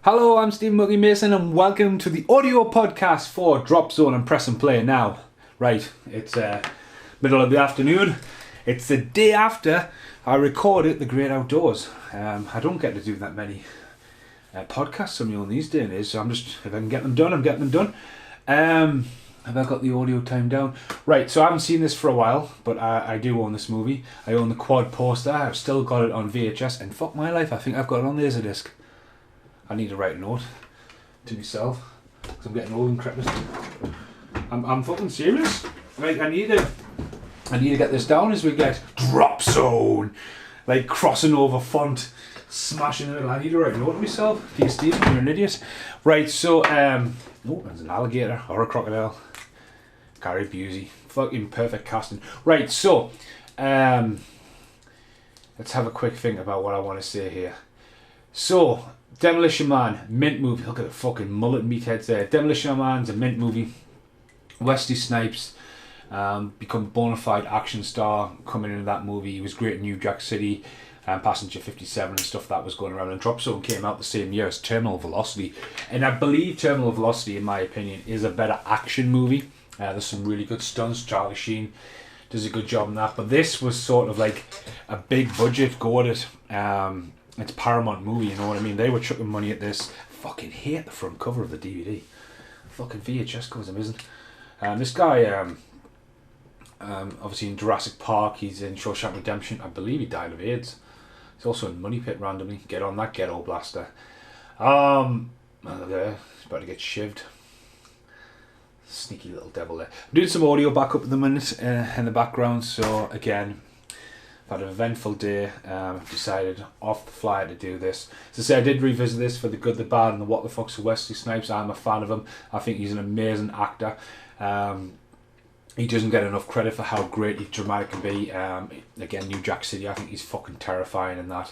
Hello, I'm Stephen Muggy Mason and welcome to the audio podcast for Drop Zone and Press and Play now. Right, it's middle of the afternoon. It's the day after I recorded The Great Outdoors. I don't get to do that many podcasts on my own these days, so if I can get them done, I'm getting them done. Have I got the audio time down? Right, so I haven't seen this for a while, but I do own this movie. I own the quad poster. I've still got it on VHS, and fuck my life, I think I've got it on Laserdisc. I need to write a note to myself because I'm getting old and decrepit. I'm fucking serious. Like I need to get this down as we get Drop Zone, like crossing over font, smashing it. I need to write a note to myself. Dear Stephen, you're an idiot. Right, so oh, there's an alligator or a crocodile. Gary Busey, fucking perfect casting. Right, so let's have a quick think about what I want to say here. So. Demolition Man, mint movie. Look at the fucking mullet meatheads there. Demolition Man's a mint movie. Wesley Snipes become a bona fide action star coming into that movie. He was great in New Jack City, Passenger 57 and stuff that was going around. And Drop Zone came out the same year as Terminal Velocity. And I believe Terminal Velocity, in my opinion, is a better action movie. There's some really good stunts. Charlie Sheen does a good job in that. But this was sort of like a big budget go at it. It's Paramount movie, you know what I mean? They were chucking money at this. Fucking hate the front cover of the DVD. Fucking VHS cover's amazing. This guy, obviously in Jurassic Park, he's in Shawshank Redemption. I believe he died of AIDS. He's also in Money Pit randomly. Get on that ghetto blaster. He's about to get shivved. Sneaky little devil there. I'm doing some audio backup at the minute in the background, so again, I've had an eventful day. I've decided off the fly to do this. As I say, I did revisit this for The Good, the Bad and the What the Fuck's of Wesley Snipes. I'm a fan of him. I think he's an amazing actor. He doesn't get enough credit for how great his dramatic can be. Again, New Jack City, I think he's fucking terrifying in that.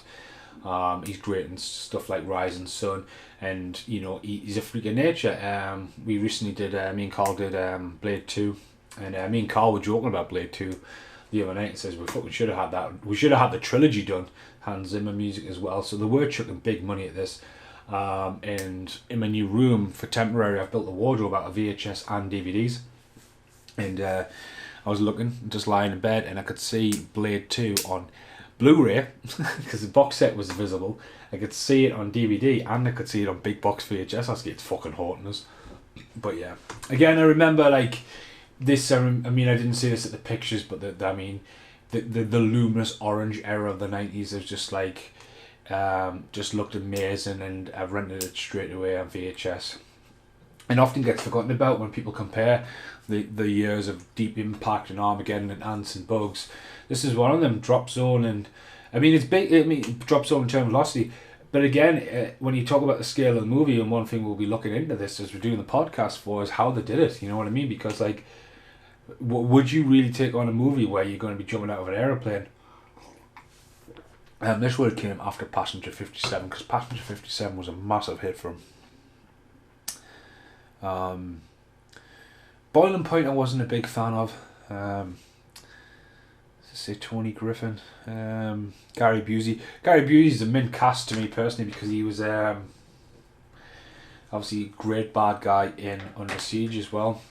He's great in stuff like Rising Sun, and you know he's a freak of nature. We recently did, me and Carl did Blade 2, and me and Carl were joking about Blade 2 the other night. It says we fucking should have had that. We should have had the trilogy done, Hans Zimmer music as well. So they were chucking big money at this. And in my new room for temporary, I've built a wardrobe out of VHS and DVDs. And I was looking, just lying in bed, and I could see Blade 2 on Blu-ray because the box set was visible. I could see it on DVD and I could see it on big box VHS. I was getting fucking haunting us. But yeah, again, I remember like this. I mean, I didn't see this at the pictures, but the luminous orange era of the 90s is just like just looked amazing, and I rented it straight away on VHS. And often gets forgotten about when people compare the years of Deep Impact and Armageddon and Ants and Bugs. This is one of them, Drop Zone, and I mean it's big. I mean Drop Zone in terms of velocity, but again, when you talk about the scale of the movie, and one thing we'll be looking into this as we're doing the podcast for is how they did it. You know what I mean? Because like, would you really take on a movie where you're going to be jumping out of an aeroplane? This would have came after Passenger 57 because Passenger 57 was a massive hit for him. Boiling Point I wasn't a big fan of. Say Tony Griffin, Gary Busey. Gary Busey's a mint cast to me personally because he was obviously a great bad guy in Under Siege as well.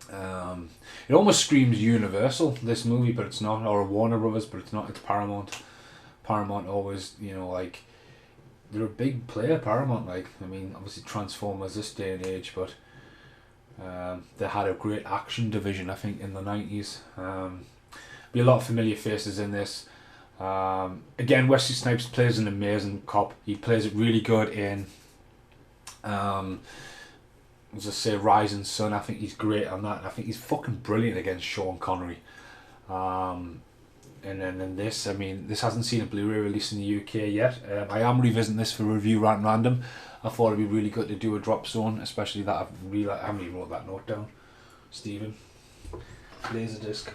It almost screams Universal, this movie, but it's not, or Warner Brothers, but it's not. It's Paramount. Paramount always, you know, like they're a big player. Paramount, like I mean, obviously Transformers this day and age, but they had a great action division, I think, in the 90s. Be a lot of familiar faces in this. Again, Wesley Snipes plays an amazing cop. He plays it really good in as I say, Rising Sun. I think he's great on that. I think he's fucking brilliant against Sean Connery. And then in this, I mean, this hasn't seen a Blu-ray release in the UK yet. I am revisiting this for review rant random. I thought it'd be really good to do a Drop Zone, especially that I haven't even wrote that note down. Stephen, Laserdisc.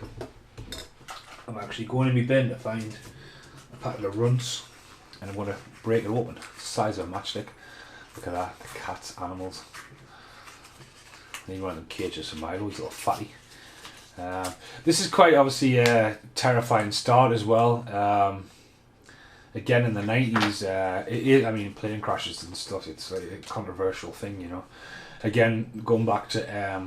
I'm actually going in my bin to find a packet of runts, and I'm going to break it open. It's the size of a matchstick. Look at that, the cats, animals. Need one of them cages for Milo, he's a little fatty. This is quite obviously a terrifying start as well. again in the 90s, I mean, plane crashes and stuff, it's like a controversial thing, you know. Again, going back to,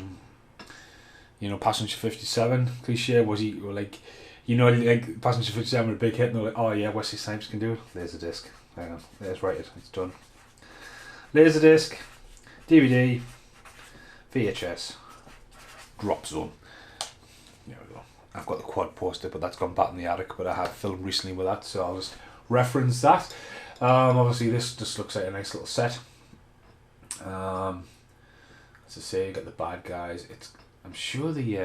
you know, Passenger 57 cliche, was he, like, you know, like Passenger 57 with a big hit, and they're like, oh yeah, Wesley Snipes can do it. There's a disc. Hang on, there's right, it's done. Laserdisc, DVD, VHS, Drop Zone. There we go. I've got the quad poster, but that's gone back in the attic, but I have filmed recently with that, so I'll just reference that. Obviously this just looks like a nice little set. As I say, you got the bad guys. I'm sure the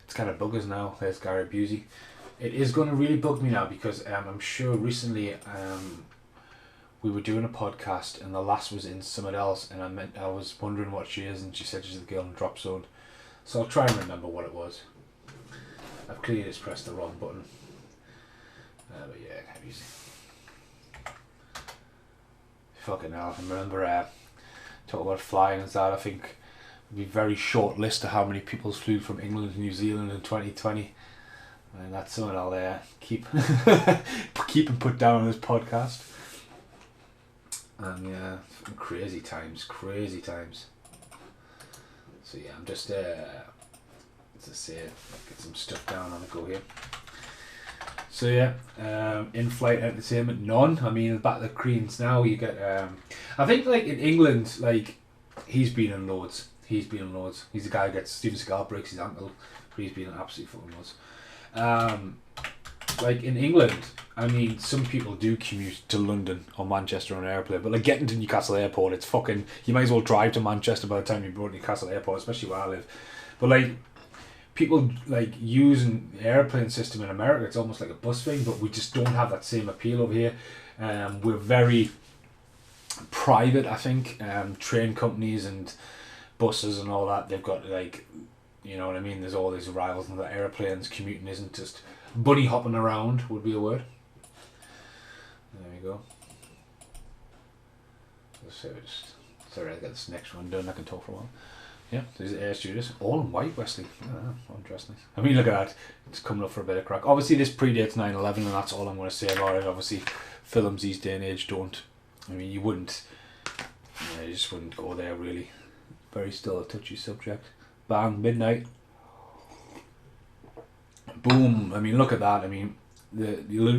it's kind of buggers now. There's Gary Busey. It is going to really bug me now because I'm sure recently we were doing a podcast and the lass was in something else, and I was wondering what she is, and she said she's the girl in Drop Zone. So I'll try and remember what it was. I've clearly just pressed the wrong button. But yeah, Gary Busey. Fucking hell, I remember talking about flying and that. I think it'd be a very short list of how many people flew from England to New Zealand in 2020. And that's something I'll keep and put down on this podcast. And yeah, crazy times. So yeah, I'm just as I say, get some stuff down on the go here. So yeah, in-flight entertainment, none. I mean, back to the Queens now, you get I think like in England, like he's been in loads. He's the guy who gets Steven Seagal breaks his ankle. He's been in absolutely fucking loads. Like in England, I mean, some people do commute to London or Manchester on an airplane, but like getting to Newcastle Airport, it's fucking, you might as well drive to Manchester by the time you go to Newcastle Airport, especially where I live. But like, people like using the airplane system in America, it's almost like a bus thing, but we just don't have that same appeal over here. We're very private, I think. Train companies and buses and all that, they've got like, you know what I mean, there's all these arrivals and the airplanes. Commuting isn't just bunny hopping around, would be a word. There we go. Sorry, I got this next one done, I can talk for a while. Yeah, there's the Air Stewardess, all in white, Wesley. Interesting. I mean, look at that. It's coming up for a bit of crack. Obviously, this predates 9/11, and that's all I'm going to say about it. Obviously, films these day and age don't. I mean, you wouldn't. You just wouldn't go there, really. Very still a touchy subject. Bang, midnight. Boom. I mean, look at that. I mean, you're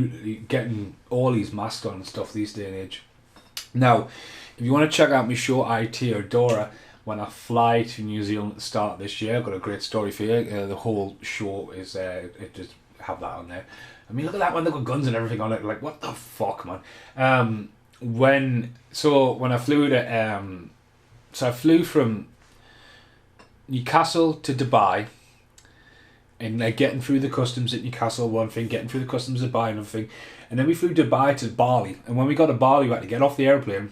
getting all these masks on and stuff these day and age. Now, if you want to check out my show, IT or Dora, when I fly to New Zealand at the start of this year, I've got a great story for you. The whole show is, it just have that on there. I mean, look at that one, they've got guns and everything on it. Like, what the fuck, man? When I flew to, I flew from Newcastle to Dubai, and getting through the customs at Newcastle, one thing, getting through the customs at Dubai, another thing. And then we flew Dubai to Bali, and when we got to Bali, we had to get off the airplane,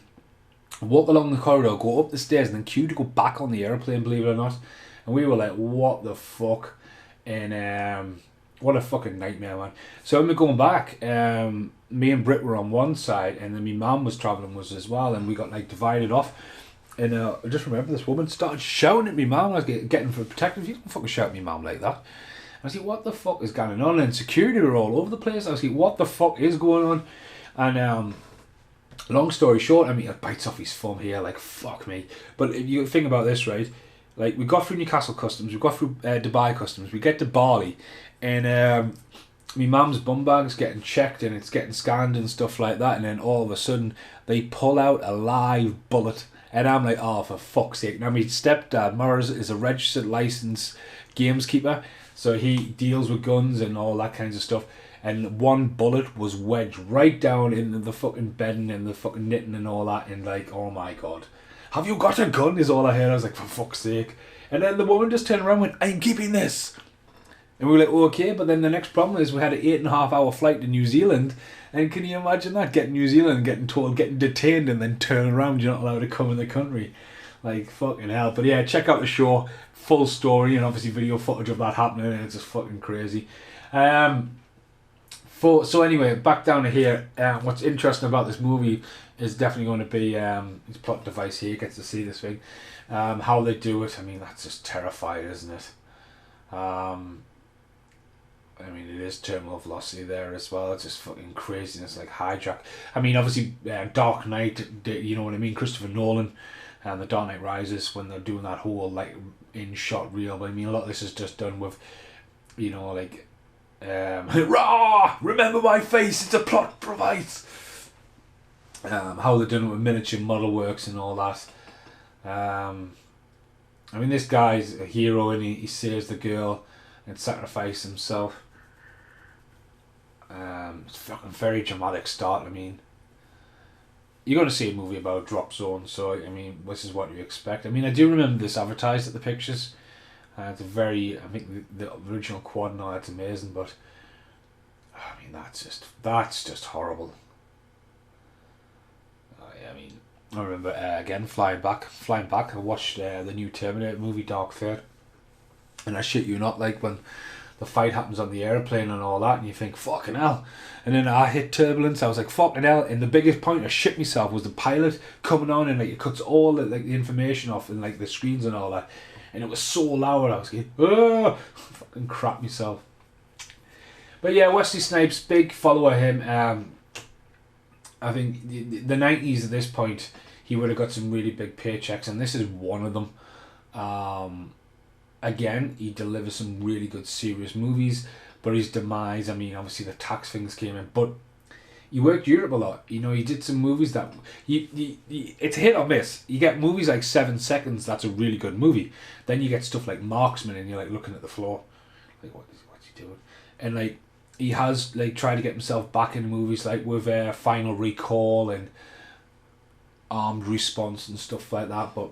walk along the corridor, go up the stairs, and then queue to go back on the airplane, believe it or not. And we were like, what the fuck? And what a fucking nightmare, man. So when we're going back, me and Britt were on one side, and then my mum was travelling with us as well, and we got like divided off. And I just remember this woman started shouting at me mum. I was getting for protective. You don't fucking shout at me mum like that. I was like, what the fuck is going on? And security were all over the place. I was like, what the fuck is going on? And long story short, I mean, it bites off his thumb here, like, fuck me. But if you think about this, right? Like, we got through Newcastle customs, we got through Dubai customs, we get to Bali, and my mum's bum bag's getting checked and it's getting scanned and stuff like that, and then all of a sudden, they pull out a live bullet, and I'm like, oh, for fuck's sake. Now, my stepdad, Morris, is a registered licensed gameskeeper, so he deals with guns and all that kinds of stuff. And one bullet was wedged right down into the fucking bedding and the fucking knitting and all that. And like, oh my god, have you got a gun? Is all I heard. I was like, for fuck's sake. And then the woman just turned around and went, I'm keeping this. And we were like, okay. But then the next problem is we had an 8.5 hour flight to New Zealand. And can you imagine that? Getting New Zealand, getting detained and then turning around. You're not allowed to come in the country. Like, fucking hell. But yeah, check out the show. Full story and obviously video footage of that happening, and it's just fucking crazy. So anyway, back down to here. What's interesting about this movie is definitely going to be his plot device here. Gets to see this thing, how they do it. I mean, that's just terrifying, isn't it? I mean, it is terminal velocity there as well. It's just fucking craziness, like hijack. I mean, obviously, Dark Knight, you know what I mean? Christopher Nolan and The Dark Knight Rises, when they're doing that whole, like, in-shot reel. But I mean, a lot of this is just done with, you know, like, rah! Remember my face, it's a plot device! How they're doing it with miniature model works and all that. I mean, this guy's a hero and he saves the girl and sacrifices himself. It's a fucking very dramatic start. I mean, you're going to see a movie about a drop zone, so I mean, this is what you expect. I mean, I do remember this advertised at the pictures. It's a very, I think the original quad and all that's amazing, but I mean, that's just horrible. I mean, I remember again flying back. I watched the new Terminator movie, Dark Fate, and I shit you not, like when the fight happens on the airplane and all that, and you think fucking hell, and then I hit turbulence. I was like fucking hell, and the biggest point I shit myself was the pilot coming on and like it cuts all the, like the information off and like the screens and all that, and it was so loud. I was like, fucking crap myself. But yeah, Wesley Snipes, big follower of him. I think the 90s at this point, he would have got some really big paychecks, and this is one of them. Again, he delivers some really good serious movies, but his demise, I mean, obviously the tax things came in, but he worked Europe a lot. You know, he did some movies that, it's a hit or miss. You get movies like 7 Seconds, that's a really good movie. Then you get stuff like Marksman, and you're like looking at the floor, like, what's he doing? And like, he has like tried to get himself back in movies like with Final Recall and Armed Response and stuff like that, but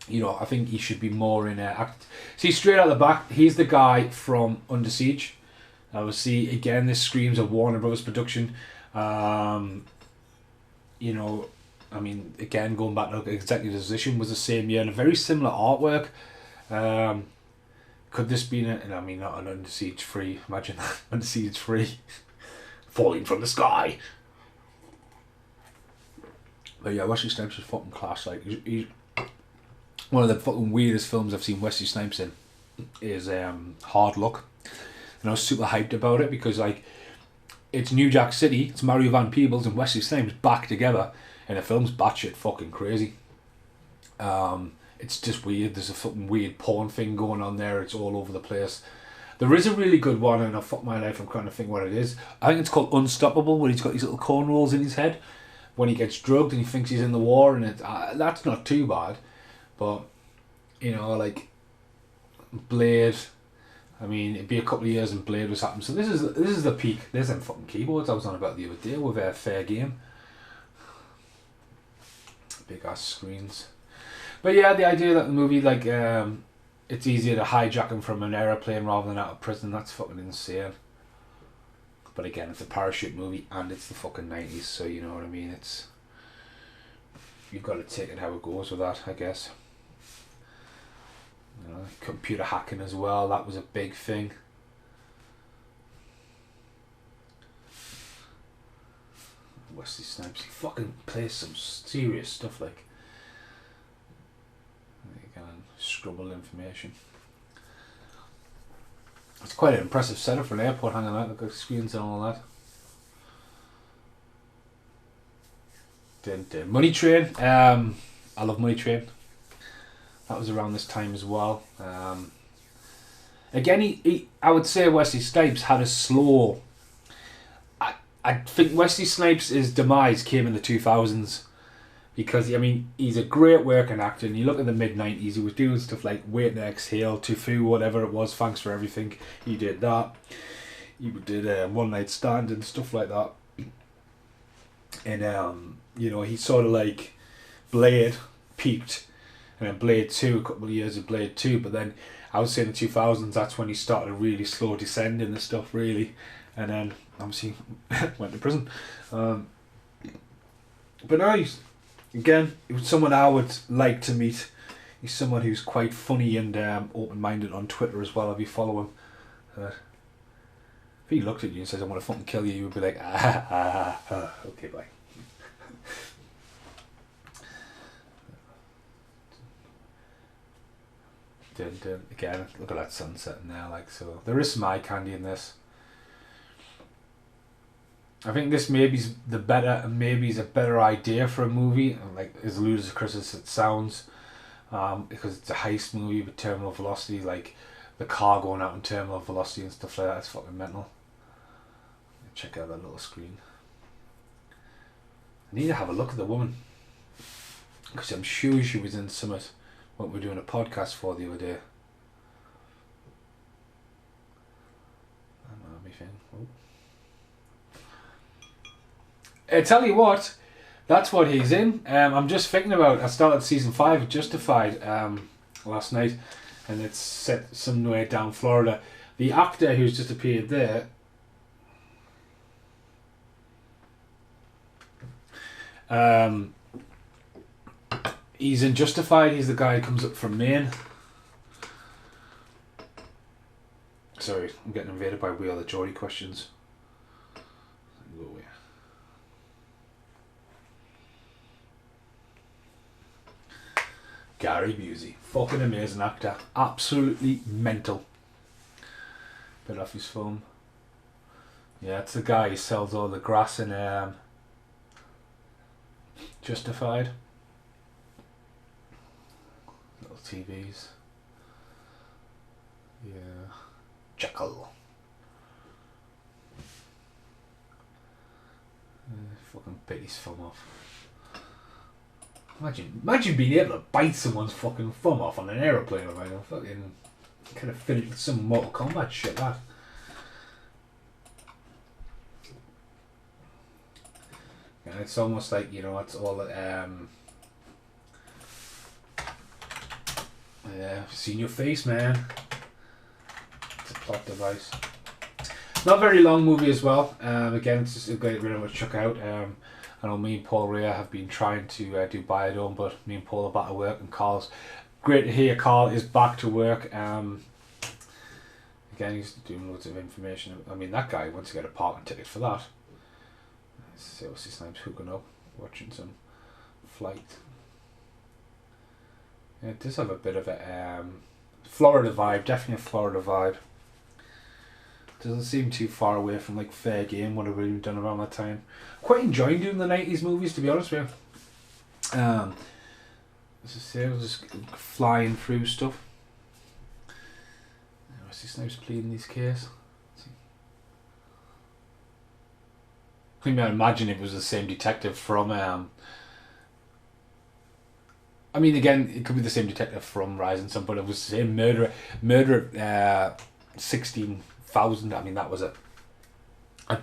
you know, I think he should be more in act. See, straight out the back, he's the guy from Under Siege. See, again, this screams a Warner Brothers production. You know, I mean, again, going back to Executive Decision was the same year and a very similar artwork. Could this be I mean, not an Under Siege 3. Imagine that. Under Siege 3. Falling from the sky. But yeah, Wesley Snipes is fucking class. Like, he's one of the fucking weirdest films I've seen Wesley Snipes in is Hard Luck. And I was super hyped about it because, like, it's New Jack City, it's Mario Van Peebles and Wesley Snipes back together, and the film's batshit fucking crazy. It's just weird. There's a fucking weird porn thing going on there. It's all over the place. There is a really good one, and fuck my life, I'm trying to think what it is. I think it's called Unstoppable, where he's got these little cornrows in his head when he gets drugged and he thinks he's in the war, and that's not too bad. But, you know, like, Blade, I mean, it'd be a couple of years and Blade was happening. So this is the peak. There's them fucking keyboards I was on about the other day with Fair Game. Big ass screens. But yeah, the idea that the movie, like, it's easier to hijack him from an aeroplane rather than out of prison, that's fucking insane. But again, it's a parachute movie and it's the fucking 90s, so you know what I mean. It's, you've got to take it how it goes with that, I guess. You know, computer hacking as well, that was a big thing. Wesley Snipes, he fucking plays some serious stuff, like, you can scrabble information. It's quite an impressive setup for an airport, hanging out, look at screens and all that. Money Train, I love Money Train. That was around this time as well. Again, I would say Wesley Snipes had a slow. I think Wesley Snipes' demise came in the 2000s because, I mean, he's a great working actor, and you look at the mid-90s, he was doing stuff like Wait and Exhale, Tofu, whatever it was, Thanks for Everything, he did that. He did One Night Stand and stuff like that. And, you know, he sort of like Blade peaked, and then Blade 2, a couple of years of Blade 2, but then I would say in the 2000s, that's when he started a really slow descending and stuff, really. And then, obviously, went to prison. But now he's, again, he was someone I would like to meet. He's someone who's quite funny and open-minded on Twitter as well, if you follow him. If he looked at you and says, I want to fucking kill you, you would be like, okay, bye. Again, look at that sunset in there. Like, so there is some eye candy in this. I think this maybe's the better, maybe's a better idea for a movie. Like, as ludicrous as it sounds, because it's a heist movie with terminal velocity, like the car going out in terminal velocity and stuff like that. It's fucking mental. Check out that little screen. I need to have a look at the woman, because I'm sure she was in Summit, what we were doing a podcast for the other day. I tell you what, that's what he's in. I'm just thinking about, I started season 5 of Justified last night, and it's set somewhere down Florida. The actor who's just appeared there, he's in Justified. He's the guy who comes up from Maine. Sorry, I'm getting invaded by Wheel of Geordie questions. Go away. Gary Busey, fucking amazing actor, absolutely mental. Bit off his phone. Yeah, it's the guy who sells all the grass in Justified. Little TVs. Yeah. Jackal. Fucking bit his thumb off. Imagine being able to bite someone's fucking thumb off on an aeroplane. Or like, fucking kind of finish with some Mortal Kombat shit. That. And it's almost like, you know, it's all seen your face, man. It's a plot device. Not a very long movie as well. Again, it's just a great really much check out. I know me and Paul Rea have been trying to do Biodome, but me and Paul are back to work, and Carl's great to hear Carl is back to work. Again, he's doing loads of information. I mean, that guy wants to get a parking ticket for that. So what's his name's hooking up, watching some flight. Yeah, it does have a bit of a Florida vibe, definitely a Florida vibe. Doesn't seem too far away from like Fair Game, what have we done around that time. Quite enjoying doing the 90s movies, to be honest with you. As I say, I was just flying through stuff. Wesley Snipes pleading these cases. I mean, I imagine it was the same detective from I mean, again, it could be the same detective from Rising Sun, but it was the same murder 16,000. I mean, that was a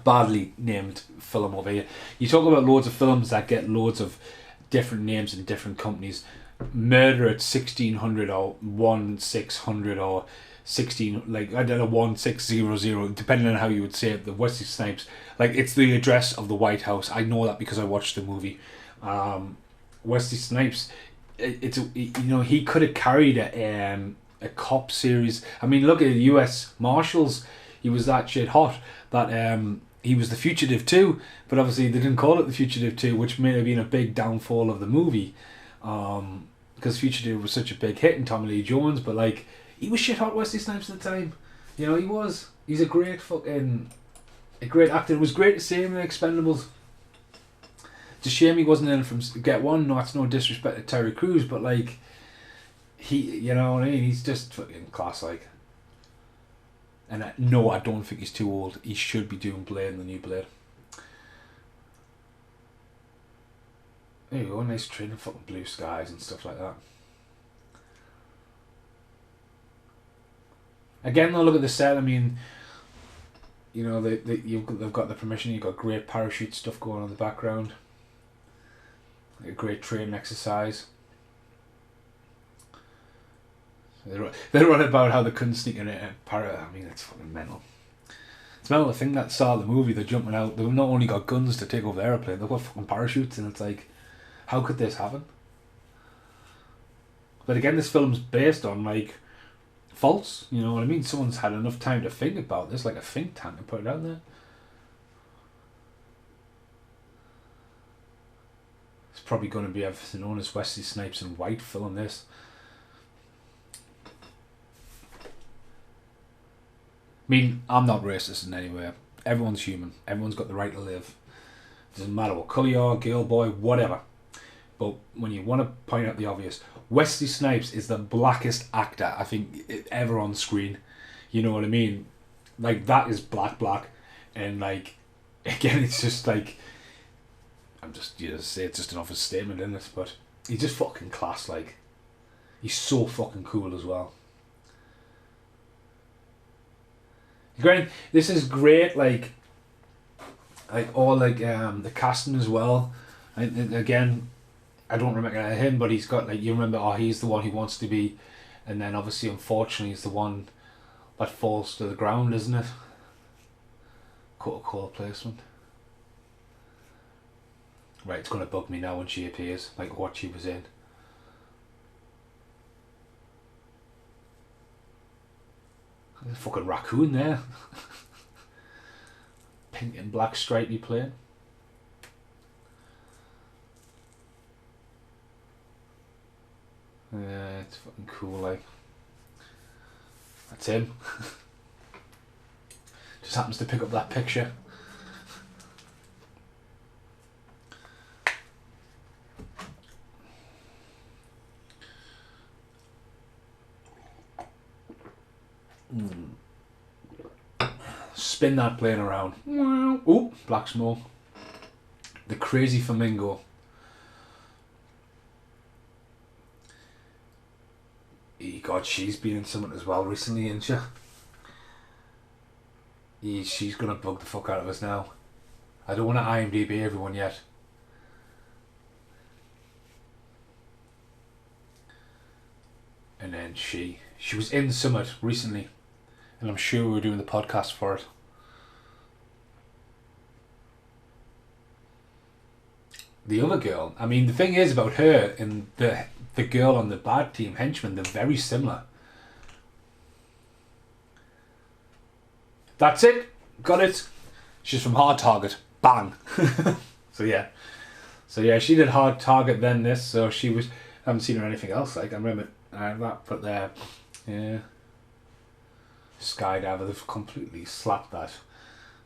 badly named film over here. You talk about loads of films that get loads of different names in different companies. Murder at 1600 or 1600 or 16, like, I don't know, 1600, depending on how you would say it. The Wesley Snipes, like, it's the address of the White House. I know that because I watched the movie. Wesley Snipes, he could have carried a cop series. I mean, look at the U.S. Marshals. He was that shit hot that he was the Fugitive 2, but obviously they didn't call it the Fugitive 2, which may have been a big downfall of the movie, because Fugitive was such a big hit in Tommy Lee Jones. But like, he was shit hot, Wesley Snipes, at the time. You know, he was. He's a great actor. It was great to see him in Expendables. It's a shame he wasn't in from Get One. No, that's no disrespect to Terry Crews, but like, you know what I mean? He's just fucking class, like. And no, I don't think he's too old. He should be doing Blade and the new Blade. There you go, nice train of fucking blue skies and stuff like that. Again, though, look at the set. I mean, you know, they've got the permission. You've got great parachute stuff going on in the background. A great training exercise. They're on about how they couldn't sneak in a I mean, it's fucking mental. It's mental. The thing that saw the movie, they're jumping out. They've not only got guns to take over the airplane, they've got fucking parachutes, and it's like, how could this happen? But again, this film's based on like faults. You know what I mean? Someone's had enough time to think about this, like a think tank, and put it out there. It's probably going to be everything known as Wesley Snipes and White filling this. mean, I'm not racist in any way. Everyone's human. Everyone's got the right to live. Doesn't matter what colour you are, girl, boy, whatever. But when you want to point out the obvious, Wesley Snipes is the blackest actor I think ever on screen. You know what I mean? Like, that is black. And, like, again, it's just like, I'm just, you know, say it's just an obvious statement, isn't it? But he's just fucking class, like. He's so fucking cool as well. Great. This is great, like all the casting as well. And again, I don't remember him, but he's got like, you remember, oh, he's the one who wants to be, and then obviously, unfortunately, he's the one that falls to the ground, isn't it? Coca-Cola placement. Right, it's gonna bug me now when she appears, like what she was in. There's a fucking raccoon there. Pink and black stripy plane. Yeah, it's fucking cool, like. That's him. Just happens to pick up that picture. Spin that plane around. Ooh, black smoke. The crazy flamingo. God, she's been in something as well recently, isn't she? She's gonna bug the fuck out of us now. I don't want to IMDb everyone yet. And then she was in Summit recently, and I'm sure we were doing the podcast for it. The other girl, I mean, the thing is about her and the girl on the bad team, Henchman, they're very similar. That's it. Got it. She's from Hard Target. Bang. So yeah, she did Hard Target then this, so she was, I haven't seen her anything else, like, I remember that, but there, yeah. Skydiver, they've completely slapped that.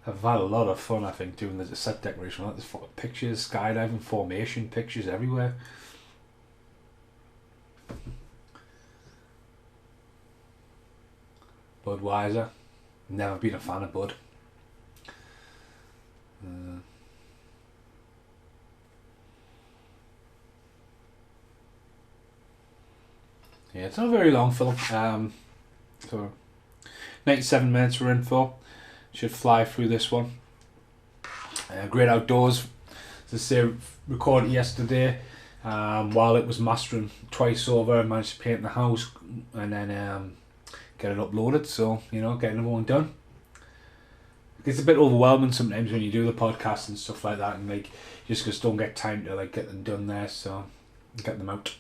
I've had a lot of fun, I think, doing the set decoration. There's fucking pictures, skydiving, formation, pictures everywhere. Budweiser. Never been a fan of Bud. Yeah, it's not a very long film. So 97 minutes we're in for. Should fly through this one. Great outdoors. As I say, recorded yesterday while it was mastering twice over. I managed to paint the house and then get it uploaded. So, you know, getting everyone done. It's a bit overwhelming sometimes when you do the podcast and stuff like that, and like you just don't get time to like get them done there. So get them out.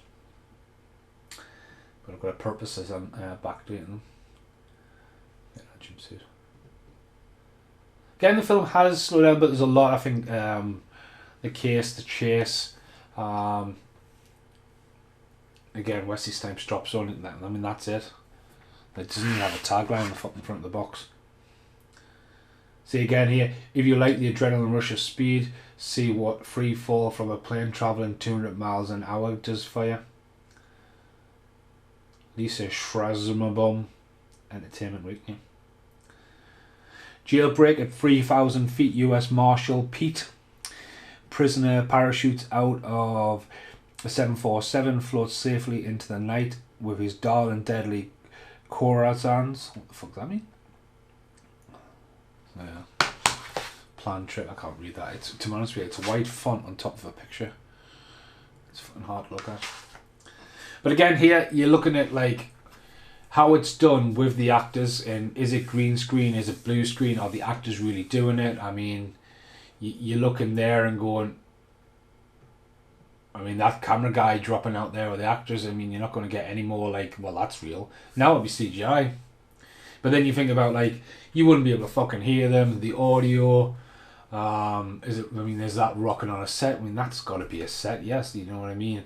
But I've got a purpose as I'm backdating them. Yeah, jumpsuit. Again, the film has slowed down, but there's a lot. I think the case, the chase. Again, Wesley Snipes drops on it. I mean, that's it. It doesn't even have a tagline in the fucking front of the box. See again here, if you like the adrenaline rush of speed, see what free fall from a plane travelling 200 miles an hour does for you. Lisa Schrazumabom, Entertainment Weekly. Jailbreak at 3,000 feet, US Marshal Pete. Prisoner parachutes out of a 747, floats safely into the night with his dull and deadly Corazons. What the fuck does that mean? Yeah. Planned trip, I can't read that. It's, to be honest with you, it's a white font on top of a picture. It's fucking hard to look at. But again, here you're looking at like how it's done with the actors, and is it green screen, is it blue screen, are the actors really doing it? I mean, you're looking there and going, I mean, that camera guy dropping out there, or the actors, I mean, you're not going to get any more like, well, that's real. Now it'll be CGI. But then you think about like, you wouldn't be able to fucking hear them, the audio. Is it? I mean, there's that rocking on a set. I mean, that's got to be a set. Yes, you know what I mean.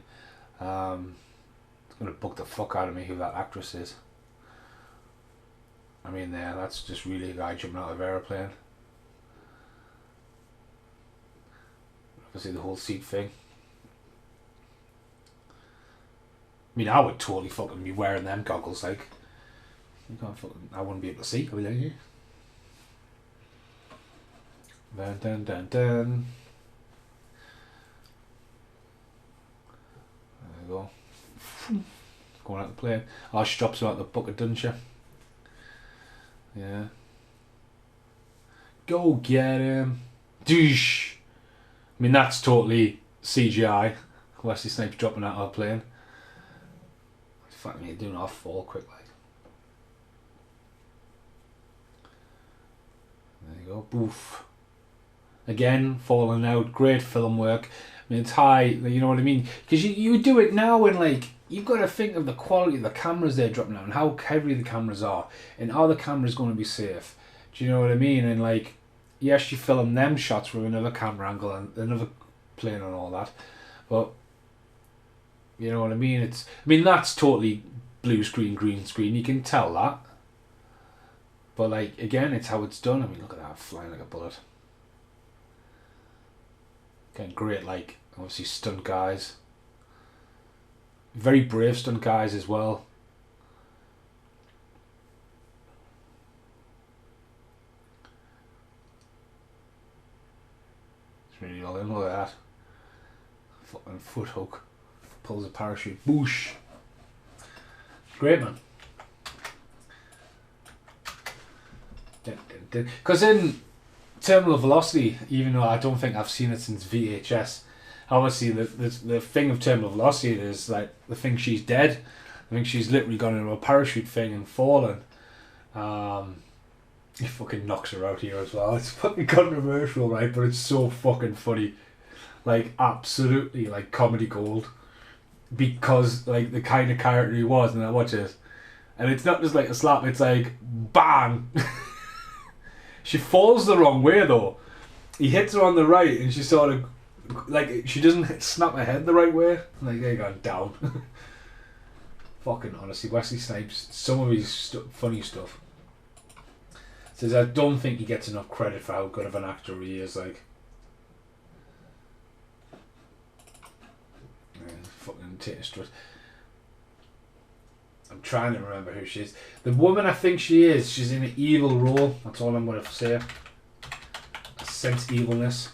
It's gonna bug the fuck out of me who that actress is. I mean, there, that's just really a guy jumping out of an aeroplane. Obviously, the whole seat thing. I mean, I would totally fucking be wearing them goggles, like. You can't fucking. I wouldn't be able to see. I'd be like, yeah. Dun dun dun dun. There you go. Going out the plane. Oh, she drops her out the bucket, doesn't she? Yeah. Go get him. Douche. I mean, that's totally CGI. Wesley Snipes dropping out of a plane. Fuck me, doing off fall quick like. There you go. Boof. Again, falling out. Great film work. I mean, it's high. You know what I mean? Because you do it now and like you've got to think of the quality of the cameras they're dropping out and how heavy the cameras are and are the cameras going to be safe? Do you know what I mean? And like, yes, you film them shots with another camera angle and another plane and all that, but you know what I mean? I mean that's totally blue screen, green screen. You can tell that, but like again, it's how it's done. I mean, look at that, flying like a bullet. Getting great, like obviously stunt guys. Very brave stunt guys as well. It's really all in. Look at that. Fucking foot hook. Pulls a parachute. Boosh. Great, man. Because in Terminal Velocity, even though I don't think I've seen it since VHS, obviously the thing of Terminal Velocity is like the thing she's dead. I think she's literally gone into a parachute thing and fallen. He fucking knocks her out here as well. It's fucking controversial, right? But it's so fucking funny. Like, absolutely, like, comedy gold. Because, like, the kind of character he was, and I watch it. And it's not just like a slap, it's like, bang! She falls the wrong way, though. He hits her on the right, and she sort of, like, she doesn't snap her head the right way. Like, there you go, down. Fucking honestly, Wesley Snipes, some of his funny stuff. Says, I don't think he gets enough credit for how good of an actor he is, like. Yeah, fucking Tater Strut. I'm trying to remember who she is. The woman I think she is, she's in an evil role. That's all I'm going to say. I sense evilness.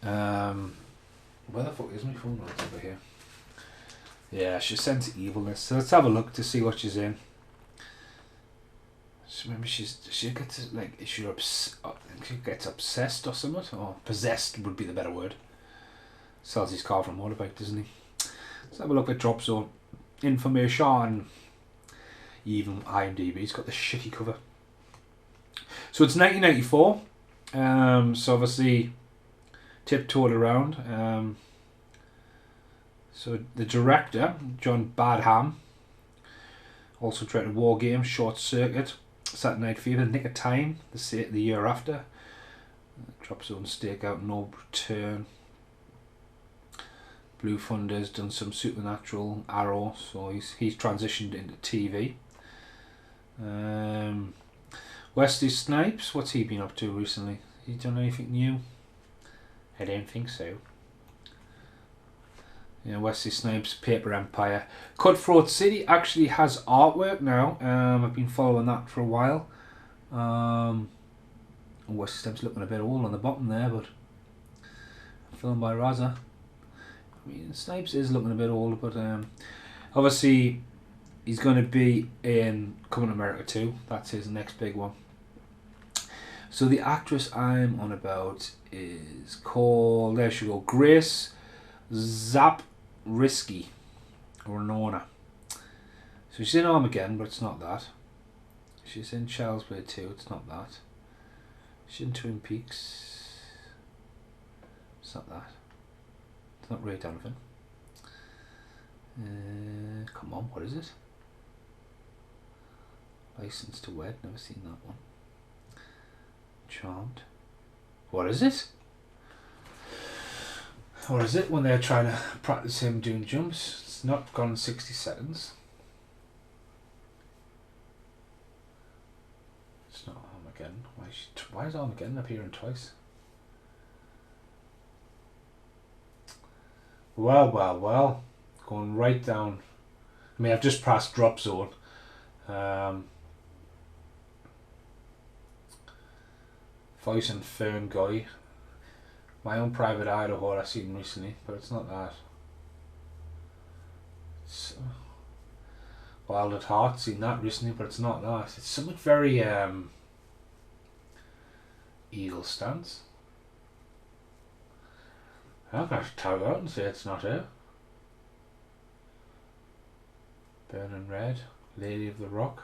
Where the fuck is my phone? Oh, it's over here. Yeah, she sense evilness. So let's have a look to see what she's in. So maybe she gets like she gets obsessed or something, or possessed would be the better word. Sells his car from motorbike, doesn't he? Let's have a look at Drop Zone information. Even IMDb's got the shitty cover. So it's 1994. So obviously tiptoed around. So the director, John Badham, also directed War Games, Short Circuit, Saturday Night Fever, Nick of Time, the year after, Drop Zone, Stakeout, No Return, Blue Thunder's done some Supernatural, Arrow, so he's transitioned into TV. Wesley Snipes, what's he been up to recently? He done anything new? I don't think so. Yeah, Wesley Snipes, Paper Empire. Cutthroat City actually has artwork now. I've been following that for a while. Wesley Snipes looking a bit old on the bottom there, but filmed by Raza. I mean, Snipes is looking a bit old, but obviously he's going to be in Coming to America 2. That's his next big one. So the actress I'm on about is called, there she go, Grace Zaprisky, or Nona. So she's in Armageddon, but it's not that. She's in Child's Play 2, it's not that. She's in Twin Peaks. It's not that. It's not Ray Donovan. Come on, what is it? License to Wed, never seen that one. Charmed. What is it? What is it when they're trying to practice him doing jumps? It's not gone 60 seconds. It's not Armageddon. Why is Armageddon appearing twice? Well. Going right down. I mean, I've just passed drop zone. Voice and Fern Guy. My Own Private Idaho I've seen recently, but it's not that. It's Wild at Heart, seen that recently, but it's not that. It's something very Eagle Stance. I'm going to tag out and say it's not it. Burning Red, Lady of the Rock,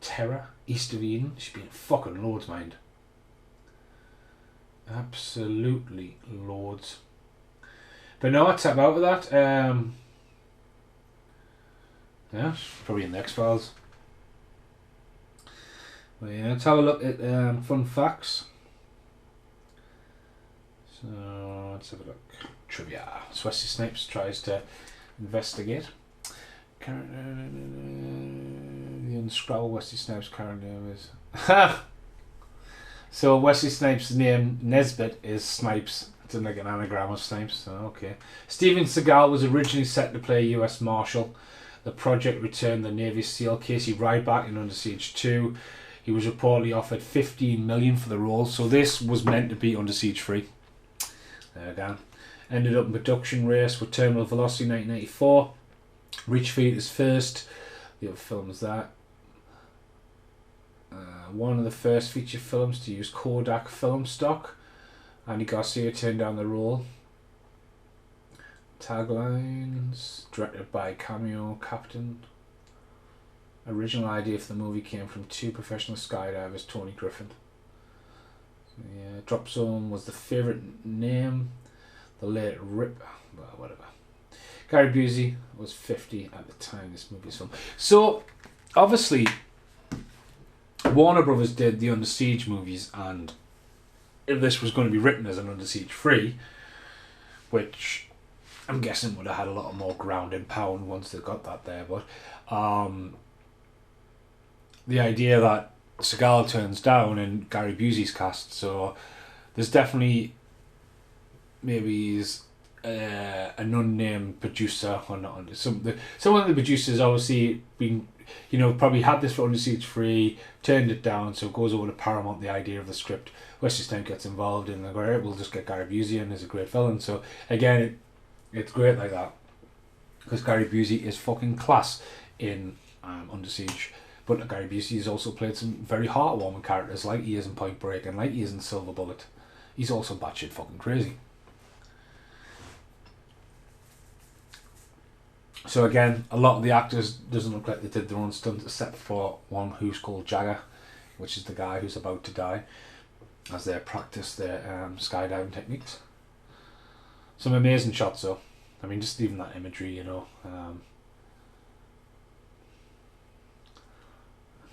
Terror, East of Eden. She's been fucking loads, mind. Absolutely loads. But no, I'd tap out with that. Yeah, probably in the X-Files. Well, yeah, let's have a look at fun facts. So let's have a look. Trivia. So Wesley Snipes tries to investigate. The unscrabble Wesley Snipes currently is. So Wesley Snipes' name Nesbitt is Snipes. It's like an anagram of Snipes. So okay. Steven Seagal was originally set to play a U.S. Marshal. The project returned the Navy SEAL Casey Ryback in Under Siege 2. He was reportedly offered $15 million for the role. So this was meant to be Under Siege 3. There again. Ended up in production race with Terminal Velocity 1994. Reach Features first. The other film is that. One of the first feature films to use Kodak film stock. Andy Garcia turned down the role. Taglines. Directed by Cameo Captain. Original idea for the movie came from two professional skydivers, Tony Griffin. Yeah, Drop Zone was the favourite name. The late Rip. Well, whatever. Gary Busey was 50 at the time this movie was filmed. So, obviously, Warner Brothers did the Under Siege movies, and if this was going to be written as an Under Siege 3, which I'm guessing would have had a lot more ground and pound once they got that there, but the idea that Seagal turns down and Gary Busey's cast, so there's definitely maybe he's an unnamed producer or not. Some of the producers obviously been, probably had this for Under Siege 3, turned it down, so it goes over to Paramount, the idea of the script. Wesley Snipes gets involved in the right, we'll just get Gary Busey in as a great villain. So again, it's great like that because Gary Busey is fucking class in Under Siege. But Gary Busey has also played some very heartwarming characters, like he is in Point Break and like he is in Silver Bullet. He's also batshit fucking crazy. So again, a lot of the actors doesn't look like they did their own stunts, except for one who's called Jagger, which is the guy who's about to die, as they practice their skydiving techniques. Some amazing shots though. I mean, just even that imagery,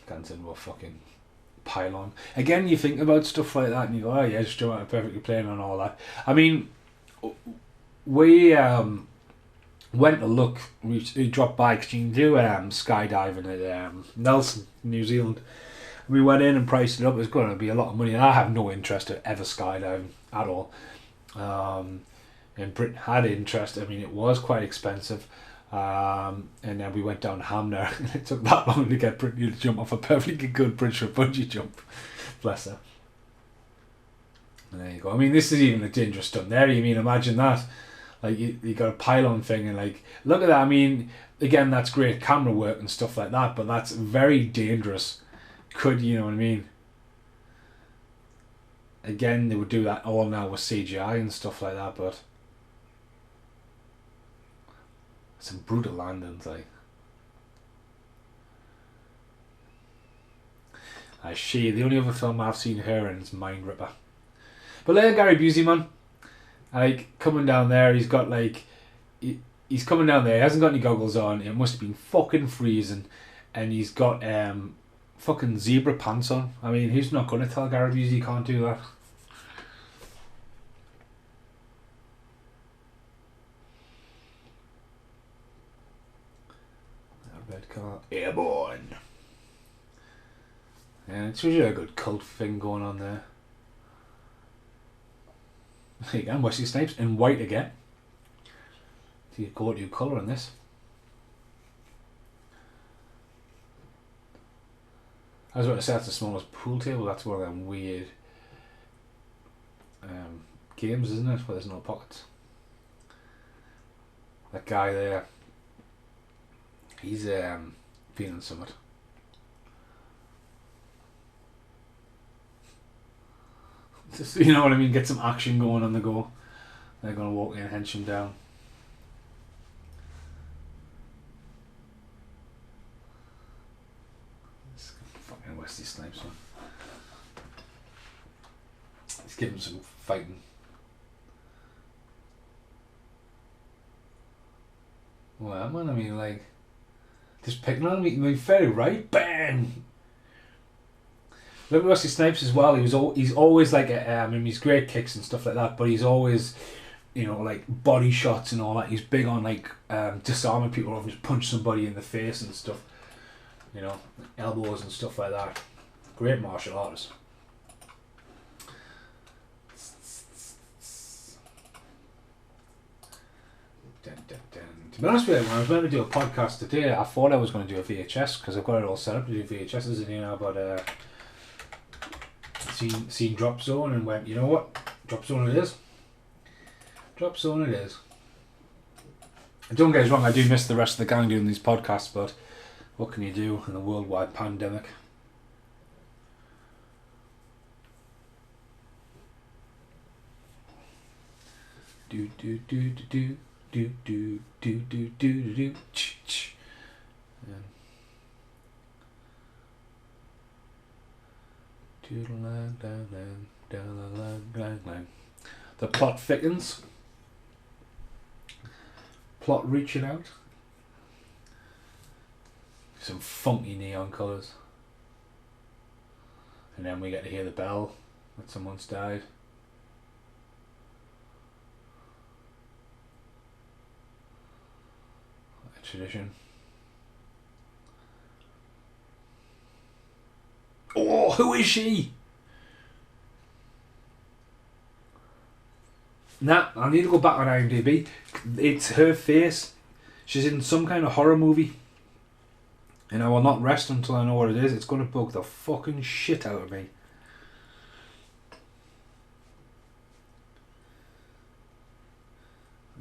Guns into a fucking pylon. Again, you think about stuff like that and you go, oh yeah, just Joe perfectly playing on all that. I mean, we went to look, we dropped by because you can do skydiving at Nelson, New Zealand. We went in and priced it up. It's going to be a lot of money, and I have no interest in ever skydiving at all. And Britain had interest. I mean, it was quite expensive. And then we went down Hamner, and it took that long to get Brittany to jump off a perfectly good bridge for a bungee jump. Bless her. And there you go. I mean, this is even a dangerous stunt there. You mean, imagine that. Like, you got a pylon thing, and like, look at that. I mean, again, that's great camera work and stuff like that, but that's very dangerous. You know what I mean? Again, they would do that all now with CGI and stuff like that, but some brutal landings, like. The only other film I've seen her in is Mind Ripper. But like Gary Busey, man, like, coming down there, he's got like, he's coming down there, he hasn't got any goggles on, it must have been fucking freezing, and he's got fucking zebra pants on. I mean, who's not going to tell Gary Busey he can't do that? Yeah, it's usually a good cult thing going on there. There you go, Wesley Snipes in white again. So you go to your colour on this. I was about to say that's the smallest pool table. That's one of them weird games, isn't it? Where there's no pockets. That guy there, he's feeling something. Just, you know what I mean? Get some action going on the go. They're going to walk in and hench him down. This fucking Wesley Snipes one. He's giving some fighting. Well, man, I mean, like, just picking on him, he's very right. Bang! Look at Wesley Snipes as well. He's always like I mean, he's great kicks and stuff like that, but he's always, you know, like body shots and all that. He's big on like disarming people or just punch somebody in the face and stuff. You know, elbows and stuff like that. Great martial artist. Dun, dun, dun. To be honest with you, when I was meant to do a podcast today, I thought I was going to do a VHS because I've got it all set up to do VHSs in here now, but seen Drop Zone and went, you know what? Drop Zone it is. Drop Zone it is. And don't get us wrong, I do miss the rest of the gang doing these podcasts, but what can you do in a worldwide pandemic? Do do do do do do do do do do do ch. The plot thickens. Plot reaching out. Some funky neon colours. And then we get to hear the bell that someone's died. A tradition. Oh, who is she? Nah, I need to go back on IMDb. It's her face. She's in some kind of horror movie. And I will not rest until I know what it is. It's going to bug the fucking shit out of me.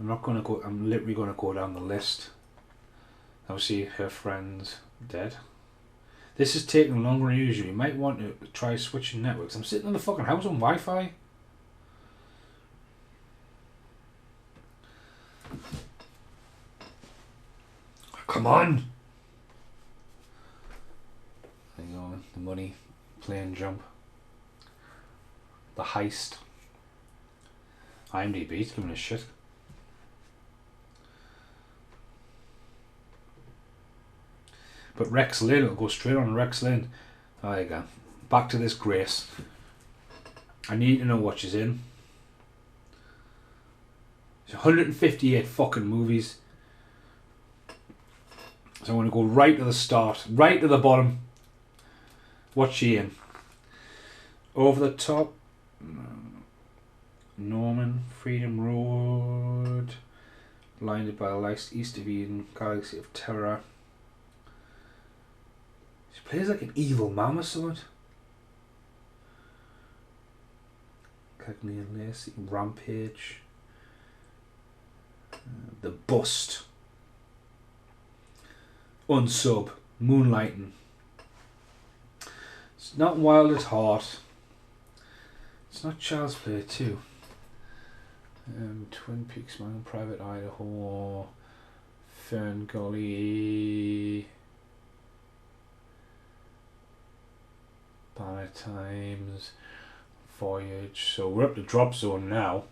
I'm literally going to go down the list. I'll see her friend's dead. This is taking longer than usual. You might want to try switching networks. I'm sitting in the fucking house on Wi-Fi. Come on! Hang on, the money, plane jump, the heist. IMDb's giving a shit. But Rex Lynn, it'll go straight on Rex Lynn. Oh, there you go. Back to this Grace. I need to know what she's in. There's 158 fucking movies. So I'm going to go right to the start, right to the bottom. What's she in? Over the Top. Norman, Freedom Road. Blinded by the Lights, East of Eden, Galaxy of Terror. She plays like an evil mum or something. Cagney and Lacey, Rampage. The Bust. Unsub, Moonlighting. It's not Wild at Heart. It's not Child's Play 2. Twin Peaks, Man, Private Idaho, Ferngully, Bad Times, Voyage. So we're up to Drop Zone now.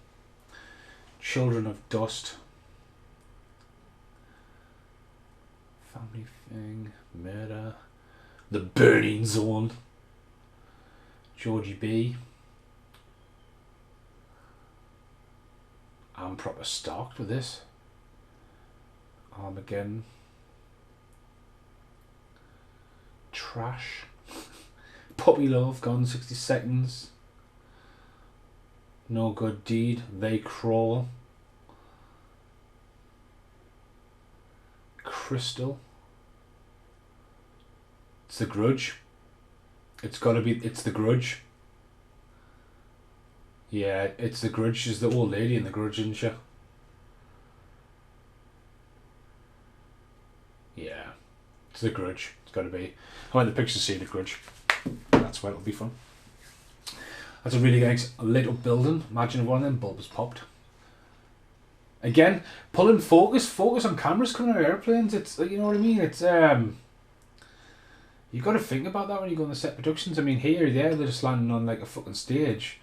Children of Dust. Family Thing, Murder, The Burning Zone, Georgie B. I'm proper stalked with this. Armageddon. Trash. Puppy Love, Gone 60 Seconds. No Good Deed, They Crawl. Crystal. It's The Grudge. It's The Grudge. Yeah, it's The Grudge. She's the old lady in The Grudge, isn't she? Yeah. It's The Grudge. It's got to be. I went to the picture to see The Grudge. That's why it'll be fun. That's a really nice lit up building. Imagine if one of them bulbs popped. Again, pulling focus on cameras coming out of airplanes. It's, you know what I mean. It's you got to think about that when you go on the set productions. I mean, here, they're just landing on like a fucking stage,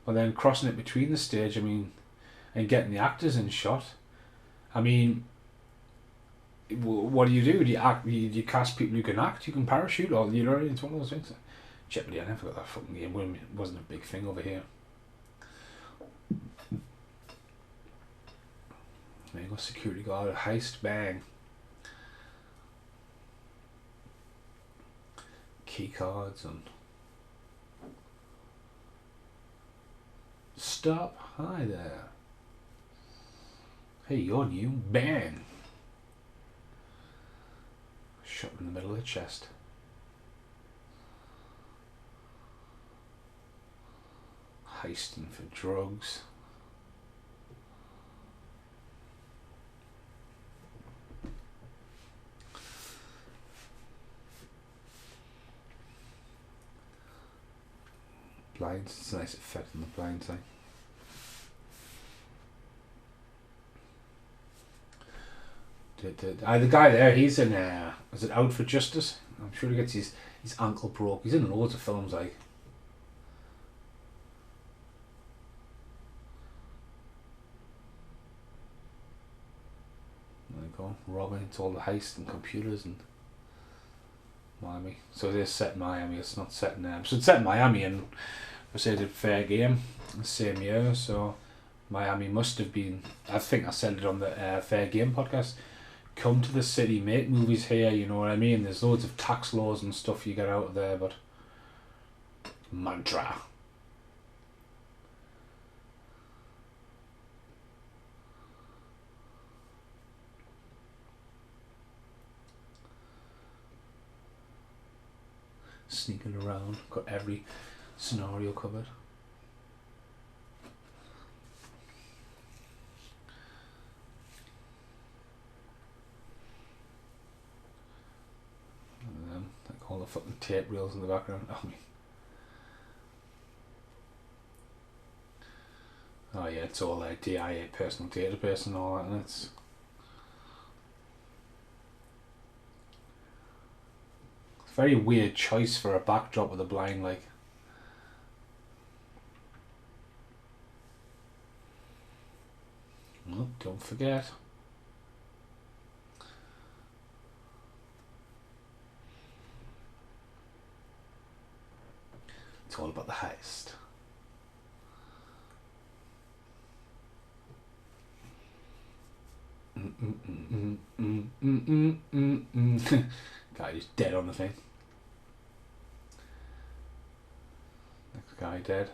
but then crossing it between the stage. I mean, and getting the actors in shot. I mean, what do? Do you act? You cast people who can act? You can parachute, or you know, it's one of those things. Jeopardy! I never got that fucking game. It wasn't a big thing over here. There you go, security guard, heist, bang. Key cards and stop. Hi there. Hey, you're new. Bang. Shot in the middle of the chest. Heisting for drugs. Blinds, it's a nice effect on the blind side. The guy there, he's in is it Out for Justice? I'm sure he gets his ankle broke. He's in loads of films like. There you go, robbing, it's all the heist and computers and Miami. So it is set in Miami, it's not set in so it's set in Miami, and I say did Fair Game the same year, so Miami must have been, I think I said it on the Fair Game podcast, come to the city, make movies here, you know what I mean? There's loads of tax laws and stuff you get out of there, but mantra. Sneaking around, got every scenario covered. And then, like all the fucking tape reels in the background. Oh yeah, it's all like DIA personal database and all that, and it's very weird choice for a backdrop with a blind, like. Well, don't forget. It's all about the heist. Guy just dead on the thing. Next guy dead.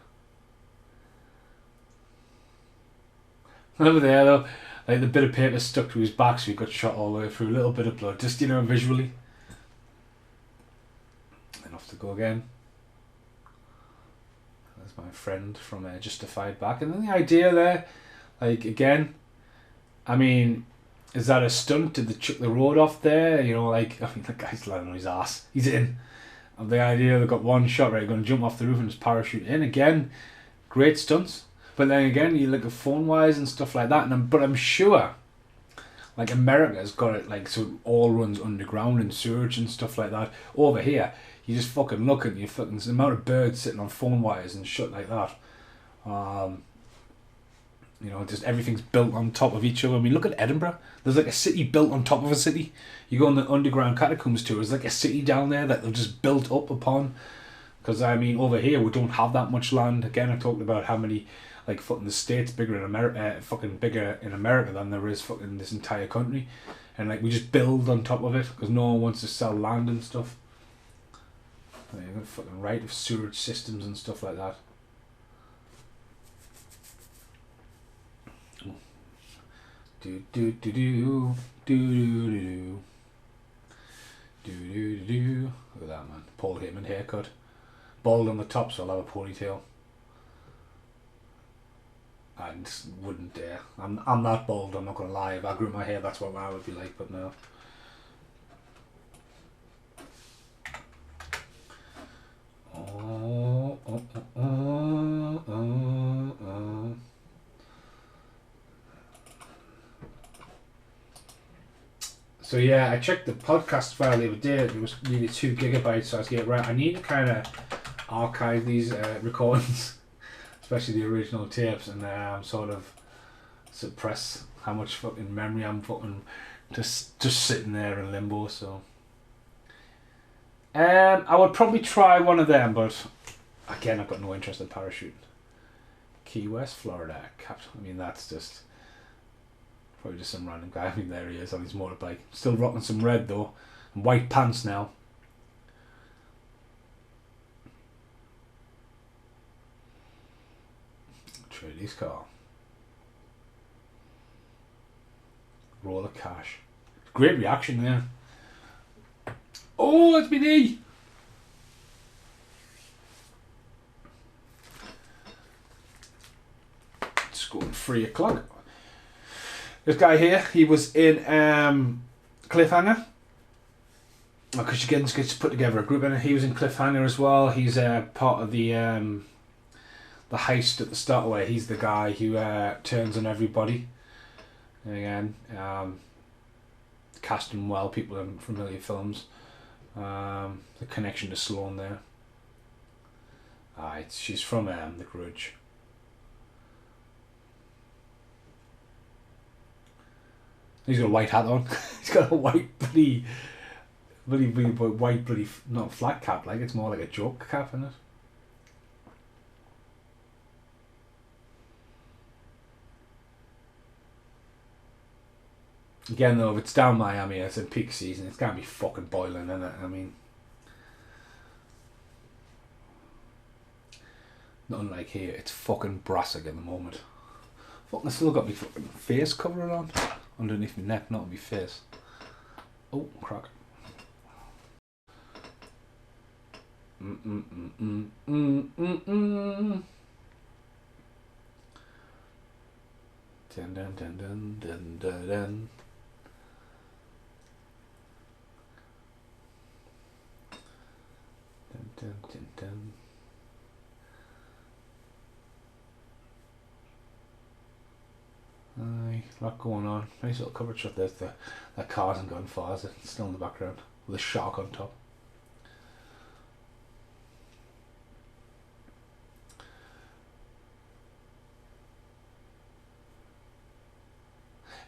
Over there though, like the bit of paper stuck to his back, so he got shot all the way through. A little bit of blood, just, you know, visually. And off to go again. There's my friend from Justified back, and then the idea there, like again, I mean, is that a stunt? Did they chuck the road off there? You know, like, I mean, the guy's lying on his ass. He's in. And the idea they've got one shot, right, going to jump off the roof and just parachute in. Again, great stunts. But then again, you look at phone wires and stuff like that. But I'm sure, like, America's got it, like, so it all runs underground and sewage and stuff like that. Over here, you just fucking look at the amount of birds sitting on phone wires and shit like that. You know, just everything's built on top of each other. I mean, look at Edinburgh. There's like a city built on top of a city. You go on the underground catacombs tour, there's like a city down there that they've just built up upon. Because, I mean, over here, we don't have that much land. Again, I talked about how many, like, fucking the states bigger in America, fucking bigger in America than there is fucking this entire country. And, like, we just build on top of it because no one wants to sell land and stuff. There you go. fucking right of sewerage systems and stuff like that. Do do do do do do do do. Look at that, man. Paul Heyman haircut. Bald on the top, so I'll have a ponytail. I wouldn't dare. I'm not bald, I'm not gonna lie. If I grew my hair, that's what I would be like, but no. So yeah, I checked the podcast file the other day. It was nearly 2 gigabytes, so I was getting right. I need to kind of archive these recordings, especially the original tapes, and sort of suppress how much fucking memory I'm fucking just sitting there in limbo. So I would probably try one of them, but again, I've got no interest in parachuting. Key West, Florida. I mean, that's just probably just some random guy. I mean, there he is on his motorbike. Still rocking some red though, and white pants now. Trady's car. Roll of cash. Great reaction there. Oh, it's my knee. It's going 3 o'clock. This guy here, he was in Cliffhanger. Because you gets put together a group, and he was in Cliffhanger as well. He's part of the heist at the start, where he's the guy who turns on everybody. And again, cast him well, people in familiar films. The connection to Sloane there. She's from The Grudge. He's got a white hat on. He's got a white bloody white bloody, not flat cap, like it's more like a joke cap, isn't it? Again though, if it's down Miami, it's in peak season, it's gonna be fucking boiling, isn't it? I mean, not unlike here, it's fucking brassic at the moment. Fucking, I still got my fucking face covering on underneath my neck, not my face. Oh, crack. Dun dun dun dun dun dun dun. Dun dun dun dun. Aye, a lot going on. Nice little coverage shot. There's that car hasn't gone far, is it? It's still in the background with a shark on top.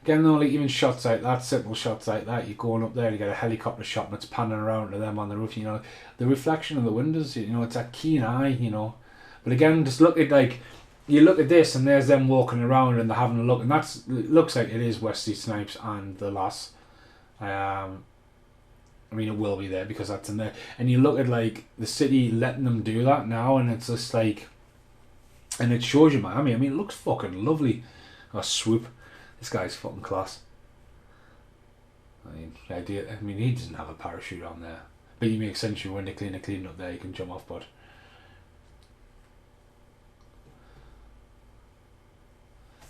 Again though, like even shots like that, simple shots like that, you're going up there, you get a helicopter shot and it's panning around to them on the roof, you know, the reflection of the windows, you know, it's that keen eye, you know. But again, just look at, like, you look at this and there's them walking around and they're having a look, and it looks like it is Wesley Snipes and the lass. I mean, it will be there because that's in there. And you look at, like, the city letting them do that now, and it's just like, and it shows you Miami. I mean, it looks fucking lovely. Oh, Swoop. This guy's fucking class. I mean, the idea, I mean, he doesn't have a parachute on there. But you make sense, when they clean up there, you can jump off, but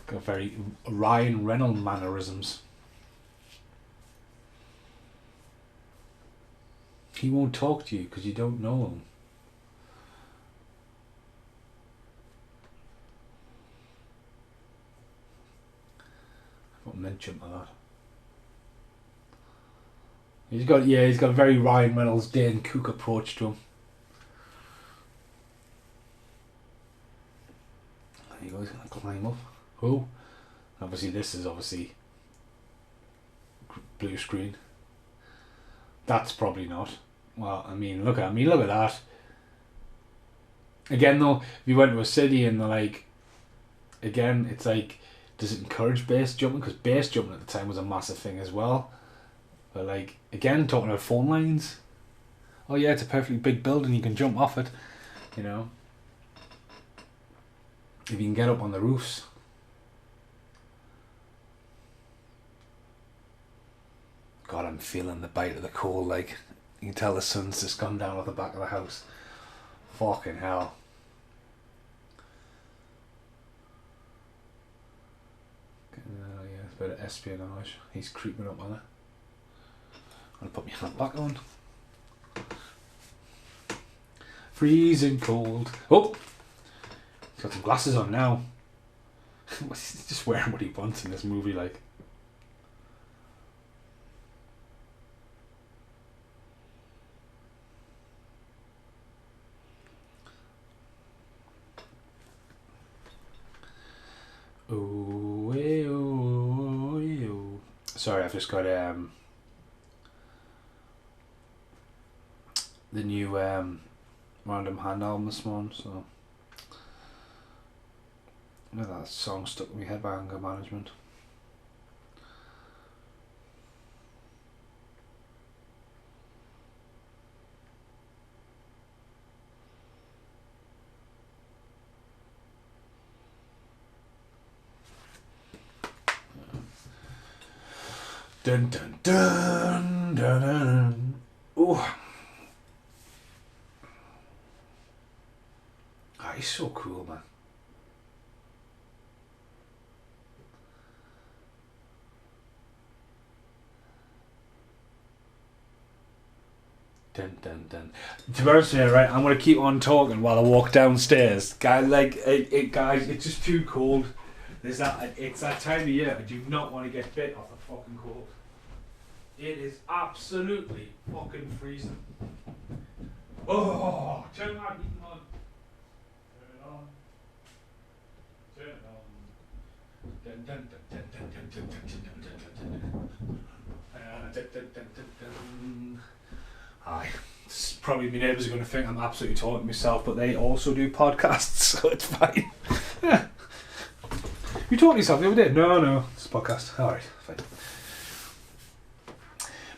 got very Ryan Reynolds mannerisms. He won't talk to you because you don't know him. I won't mention that. He's got a very Ryan Reynolds, Dane Cook approach to him. There you go, he's gonna climb up. Oh, obviously this is blue screen. That's probably not. Well, I mean, look at that. Again though, if you went to a city and like, again, it's like, does it encourage base jumping? Because base jumping at the time was a massive thing as well. But like, again, talking about phone lines, oh yeah, it's a perfectly big building, you can jump off it, you know. If you can get up on the roofs. God, I'm feeling the bite of the cold, like, you can tell the sun's just gone down at the back of the house. Fucking hell. Yeah, it's a bit of espionage. He's creeping up on it. I'll put my hat back on. Freezing cold. Oh! He's got some glasses on now. He's just wearing what he wants in this movie, like. Ooh, ooh, ooh. Sorry, I've just got the new Random Hand album this morning, so that song stuck in my head by Anger Management. Dun dun dun dun dun. Oh, he's so cool, man. Dun dun dun. To be honest with you, right, I'm gonna keep on talking while I walk downstairs. Guys, guys, it's just too cold. It's that time of year. I do not want to get bit off the fucking cold. It is absolutely fucking freezing. Oh, turn that heating on. Turn it on. Turn it on. Dun dun dun dun dun dun dun dun dun dun dun dun. Aye. Probably my neighbours are going to think I'm absolutely talking to myself, but they also do podcasts, so it's fine. You talking to yourself the other day? No, it's a podcast. Alright, fine.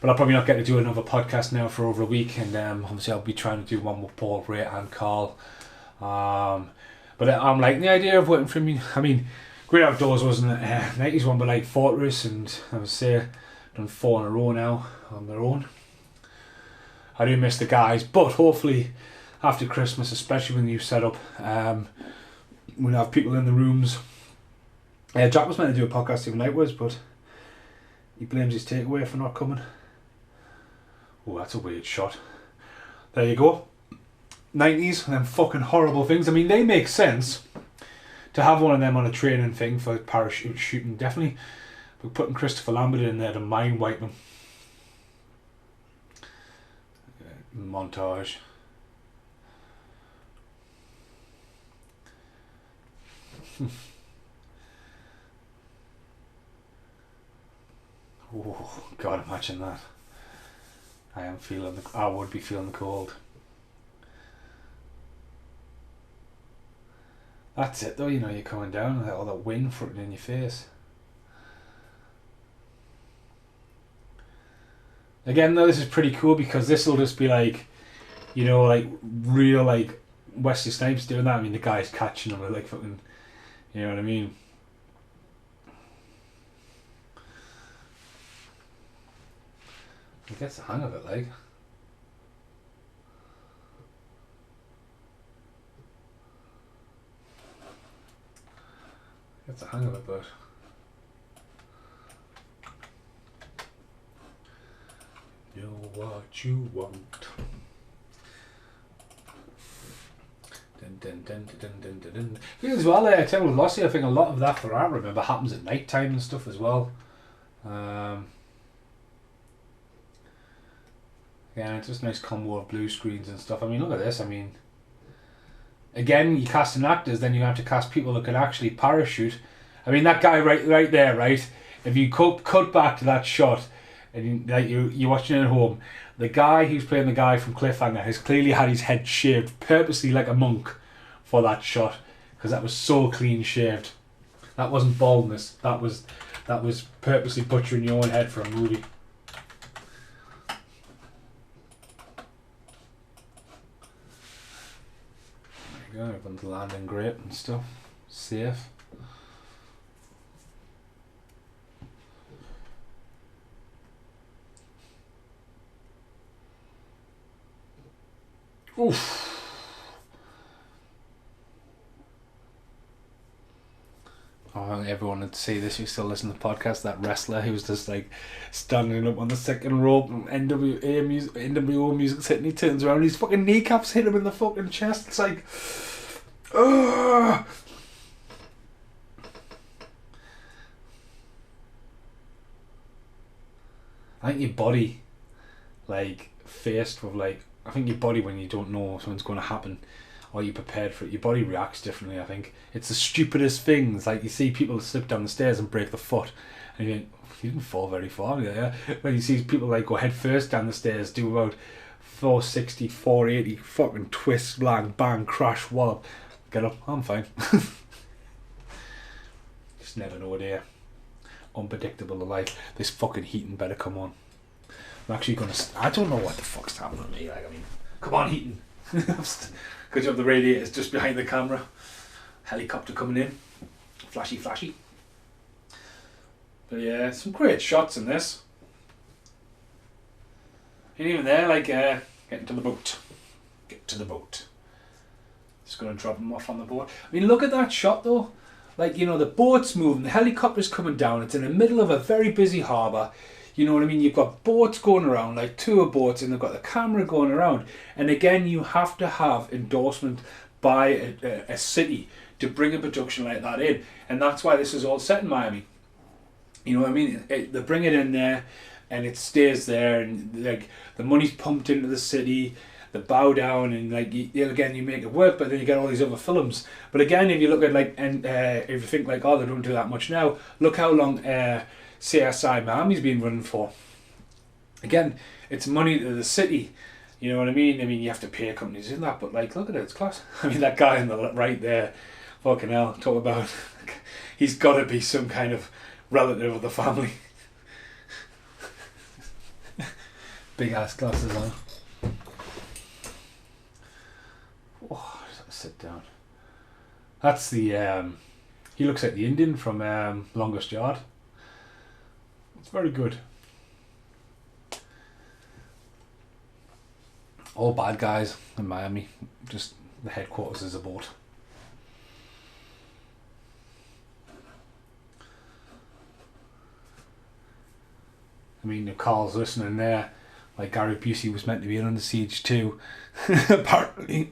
But I'll probably not get to do another podcast now for over a week, and obviously I'll be trying to do one with Paul, Ray and Carl. But I'm liking the idea of working for me. I mean, Great Outdoors wasn't a 90s one, but like Fortress, and I would say done 4 in a row now on their own. I do miss the guys, but hopefully after Christmas, especially with the new setup, we'll have people in the rooms. Jack was meant to do a podcast even nightwards, but he blames his takeaway for not coming. Oh, that's a weird shot. There you go. 90s, and them fucking horrible things. I mean, they make sense to have one of them on a training thing for parachute shooting, definitely. But putting Christopher Lambert in there to mind wipe him. Montage. Oh God, imagine that. I would be feeling the cold. That's it though, you know, you're coming down with all that wind fronting in your face. Again though, this is pretty cool because this will just be like, you know, like real like Wesley Snipes doing that. I mean, the guy's catching them with like fucking, you know what I mean? He gets the hang of it, like. Gets the hang of it, but. Know what you want. Dun, dun, dun, dun, dun, dun, dun. Because as well, I tell with Lossie, I think a lot of that for I remember happens at night time and stuff as well. Yeah, it's just nice combo of blue screens and stuff. I mean, look at this. I mean, again, you casting actors, then you have to cast people that can actually parachute. I mean, that guy right there, right? If you cut back to that shot, and you're watching it at home, the guy who's playing the guy from Cliffhanger has clearly had his head shaved purposely like a monk for that shot, because that was so clean shaved. That wasn't baldness. That was purposely butchering your own head for a movie. Yeah, everyone's landing great and stuff. Safe. Oof. Oh, everyone would see this. You still listen to the podcast. That wrestler who was just like standing up on the second rope, and NWO music's hitting. He turns around, his fucking kneecaps hit him in the fucking chest. It's like, ugh. I think your body, like, faced with like, I think your body, when you don't know something's going to happen, or you're prepared for it, your body reacts differently. I think it's the stupidest things. Like, you see people slip down the stairs and break the foot, and you think, you didn't fall very far, yeah. When you see people like go head first down the stairs, do about 460, 480, fucking twist, bang, bang, crash, wallop, get up, I'm fine. Just never know, dear. Unpredictable of life. This fucking heating better come on. I'm actually gonna. I don't know what the fuck's happening to me. Like, I mean, come on, heating. Because you have the radiators just behind the camera. Helicopter coming in. Flashy, flashy. But yeah, some great shots in this. And even there, like, getting to the boat. Get to the boat. Just gonna drop them off on the boat. I mean, look at that shot though. Like, you know, the boat's moving, the helicopter's coming down. It's in the middle of a very busy harbour. You know what I mean? You've got boats going around, like tour boats, and they've got the camera going around. And again, you have to have endorsement by a city to bring a production like that in. And that's why this is all set in Miami. You know what I mean? They bring it in there, and it stays there, and like the money's pumped into the city. They bow down, and like again, you make it work. But then you get all these other films. But again, if you look at like, and if you think like, oh, they don't do that much now. Look how long CSI Miami's been running for. Again, it's money to the city. You know what I mean? I mean, you have to pay companies in that, but like, look at it, it's class. I mean, that guy on the right there, fucking hell, talk about, he's got to be some kind of relative of the family. Big ass glasses on. Oh, sit down. That's the, he looks like the Indian from Longest Yard. It's very good. All bad guys in Miami. Just the headquarters is a boat. I mean, if Carl's listening there, like Gary Busey was meant to be in Under Siege too, apparently,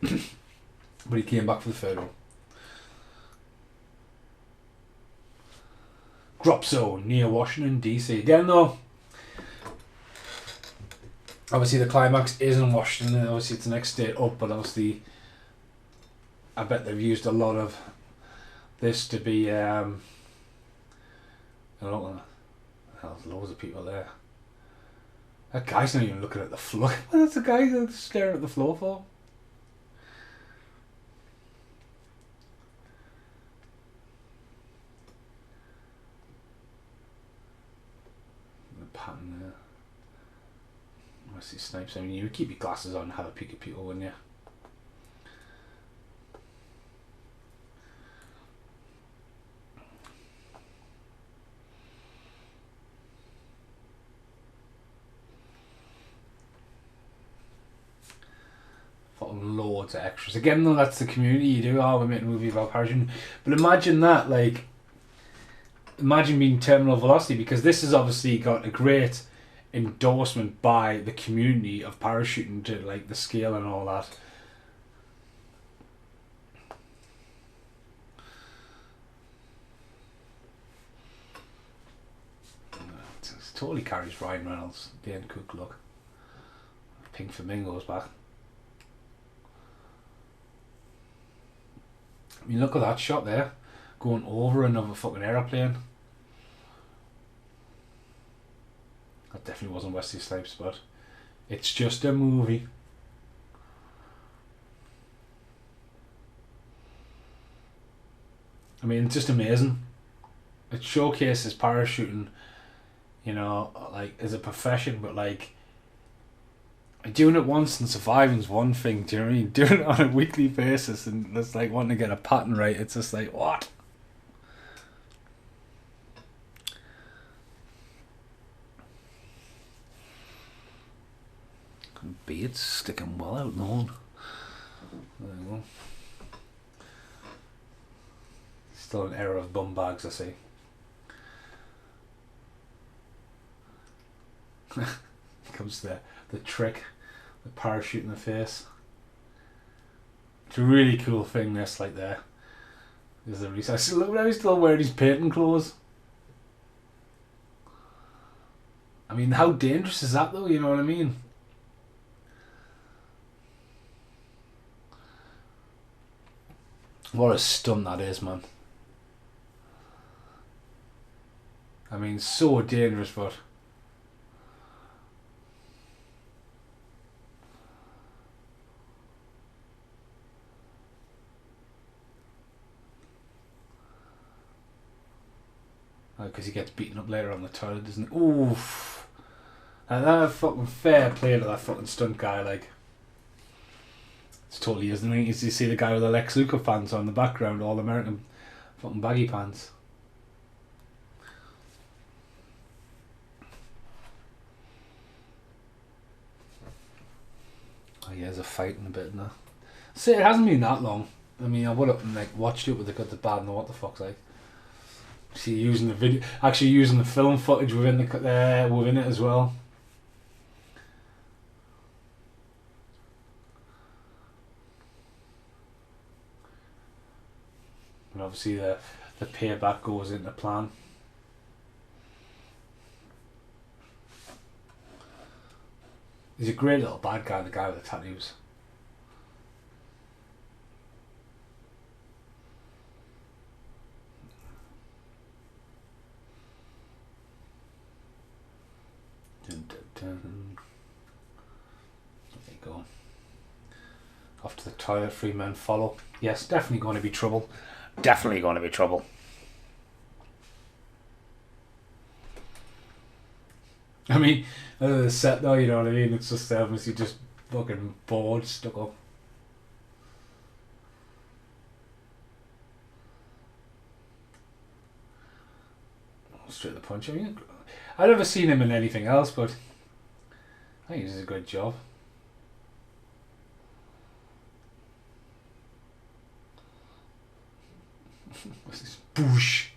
but he came back for the third one. Drop zone near Washington DC. Again though, obviously the climax is in Washington, and obviously it's the next state up, but obviously I bet they've used a lot of this to be I don't know, there's loads of people there. That guy's not even looking at the floor. What's the guy that's staring at the floor for? Pattern there. I see snipes. I mean, you would keep your glasses on and have a peek at people, wouldn't you? Fucking loads of extras. Again, though, that's the community. You do, oh, we're making a movie about parachuting. But imagine that, like, imagine being Terminal Velocity, because this has obviously got a great endorsement by the community of parachuting to like the scale and all that. It totally carries Ryan Reynolds, Dane Cook look. Pink Flamingos back. I mean, look at that shot there, going over another fucking aeroplane. That definitely wasn't Wesley Snipes, but it's just a movie. I mean, it's just amazing. It showcases parachuting, you know, like as a profession, but like doing it once and surviving's one thing. Do you know what I mean? Doing it on a weekly basis and it's like wanting to get a pattern right. It's just like what? Beard's sticking well out long. There we go. Still an era of bum bags, I see. Comes the trick, the parachute in the face. It's a really cool thing. This like there. There's the research. Look how he's still wearing his painting clothes. I mean, how dangerous is that though? You know what I mean? What a stunt that is, man. I mean, so dangerous, but because he gets beaten up later on the toilet, doesn't he? Oof. And that fucking fair play to that fucking stunt guy, like. It's totally isn't it? You see the guy with the Lex Luger pants on the background, all American fucking baggy pants. Oh yeah, there's a fight in a bit now. See, it hasn't been that long. I mean, I would have like watched it with the good, the bad, and the what the fuck's like. See, using the video, actually using the film footage within the within it as well. And obviously the payback goes into plan. He's a great little bad guy, the guy with the tattoos. Dun, dun, dun. There you go. Off to the toilet, 3 men follow. Yes, definitely going to be trouble. Definitely going to be trouble. I mean, the set though, you know what I mean? It's just obviously just fucking bored, stuck up. Straight to the punch. I mean, I've never seen him in anything else, but I think he does a good job. What's this? Boosh.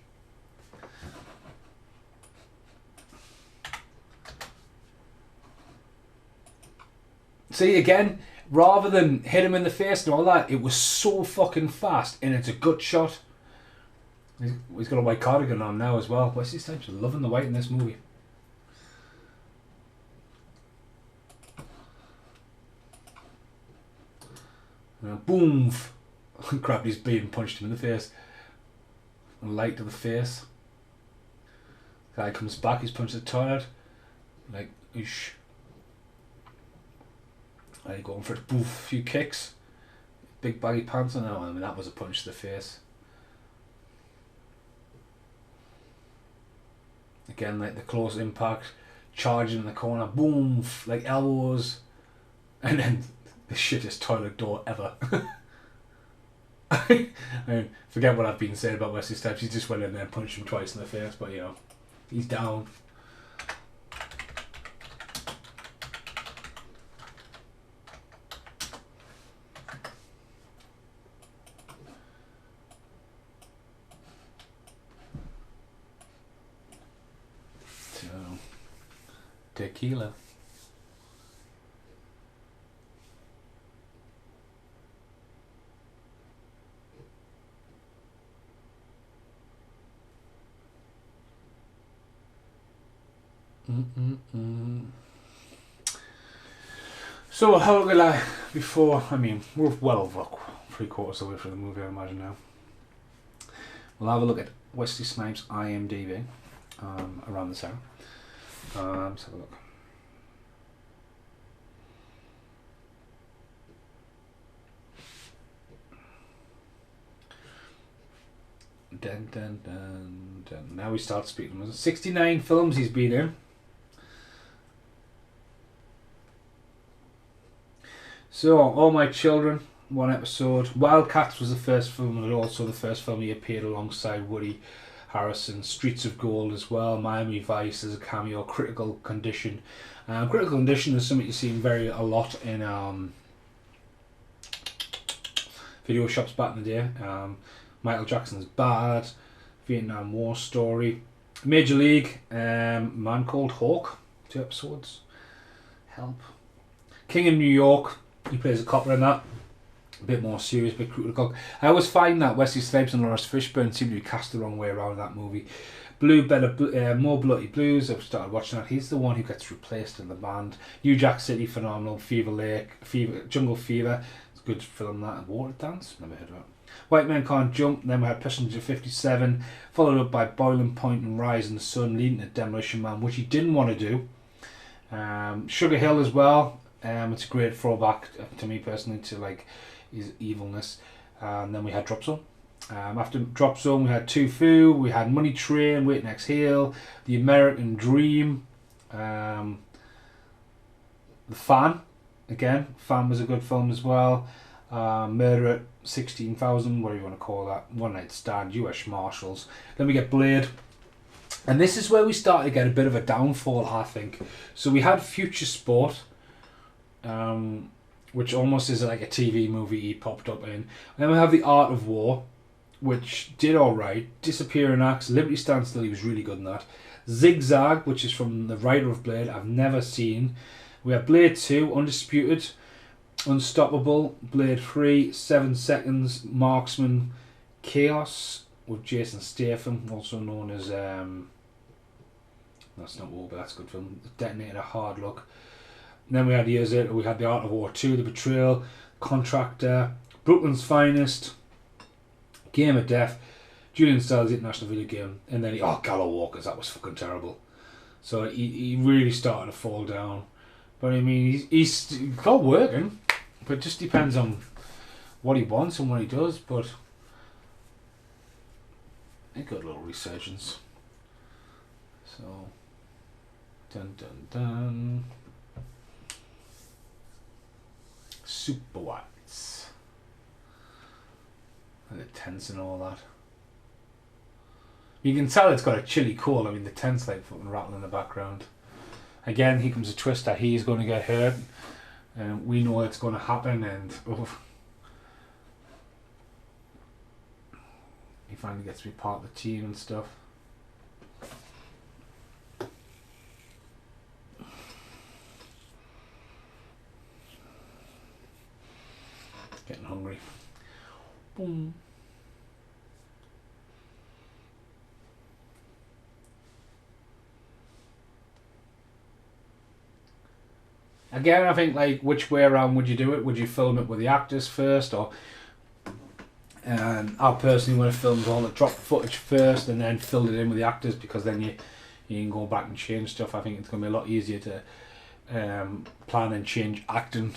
See, again, rather than hit him in the face and all that, it was so fucking fast and it's a good shot. He's got a white cardigan on now as well. Wesley Snipes is loving the white in this movie. Boom! Grabbed his beard and punched him in the face. Light to the face. Guy comes back, he's punched the toilet. Like, oosh. There going for it. Boof, a few kicks. Big baggy pants on now. I mean, that was a punch to the face. Again, like the close impact, charging in the corner, boom, like elbows, and then the shittest toilet door ever. I mean, forget what I've been saying about Wesley Snipes. He just went in there and punched him twice in the face, but you know, he's down. So, tequila. So how will I before? I mean, we're well over 3/4 away from the movie, I imagine now. We'll have a look at Wesley Snipes' IMDb around this hour. Let's have a look. Dun, dun, dun, dun. Now we start speaking. 69 films he's been in. So, All My Children, one episode. Wildcats was the first film, and also the first film he appeared alongside Woody Harrelson. Streets of Gold as well. Miami Vice as a cameo. Critical Condition. Critical Condition is something you see a lot in video shops back in the day. Michael Jackson's Bad. Vietnam War Story. Major League. Man Called Hawk. 2 episodes. Help. King of New York. He plays a copper in that. A bit more serious, a bit critical. I always find that Wesley Snipes and Lawrence Fishburne seem to be cast the wrong way around that movie. More Bloody Blues. I've started watching that. He's the one who gets replaced in the band. New Jack City, phenomenal. Fever Lake, Jungle Fever. It's a good film that. Water Dance. Never heard of it. White Men Can't Jump. Then we had Passenger 57, followed up by Boiling Point and Rise in the Sun, leading to Demolition Man, which he didn't want to do. Sugar Hill as well. It's a great throwback to me personally to like his evilness. And then we had Drop Zone. After Drop Zone, we had Too Fu, we had Money Train, Wait and Exhale, The American Dream, The Fan. Again, Fan was a good film as well. Murder at 16,000, whatever you want to call that. One Night Stand, US Marshals. Then we get Blade. And this is where we start to get a bit of a downfall, I think. So we had Future Sport, which almost is like a TV movie he popped up in. And then we have The Art of War, which did alright. Disappearing Acts, Liberty Stand Still, he was really good in that. Zigzag, which is from the writer of Blade, I've never seen. We have Blade 2, Undisputed, Unstoppable, Blade 3, 7 Seconds, Marksman, Chaos, with Jason Statham, also known as, that's not War, but that's a good film, Detonator, Hard Luck. And then we had years later, we had The Art of War 2, The Betrayal, Contractor, Brooklyn's Finest, Game of Death, Julian Styles' International Video Game, and then Gallow Walkers, that was fucking terrible. So he really started to fall down. But I mean, he's still working, but it just depends on what he wants and what he does, but a good little resurgence. So, dun dun dun. Super Whites. And the tents and all that. You can tell it's got a chilly cold. I mean, the tent's like fucking rattling in the background. Again, here comes a twist that he's going to get hurt. And we know it's going to happen, and he finally gets to be part of the team and stuff. Getting hungry. Boom. Again, I think, like, which way around would you do it? Would you film it with the actors first, or I personally want to film all the drop footage first and then fill it in with the actors, because then you can go back and change stuff. I think it's going to be a lot easier to plan and change acting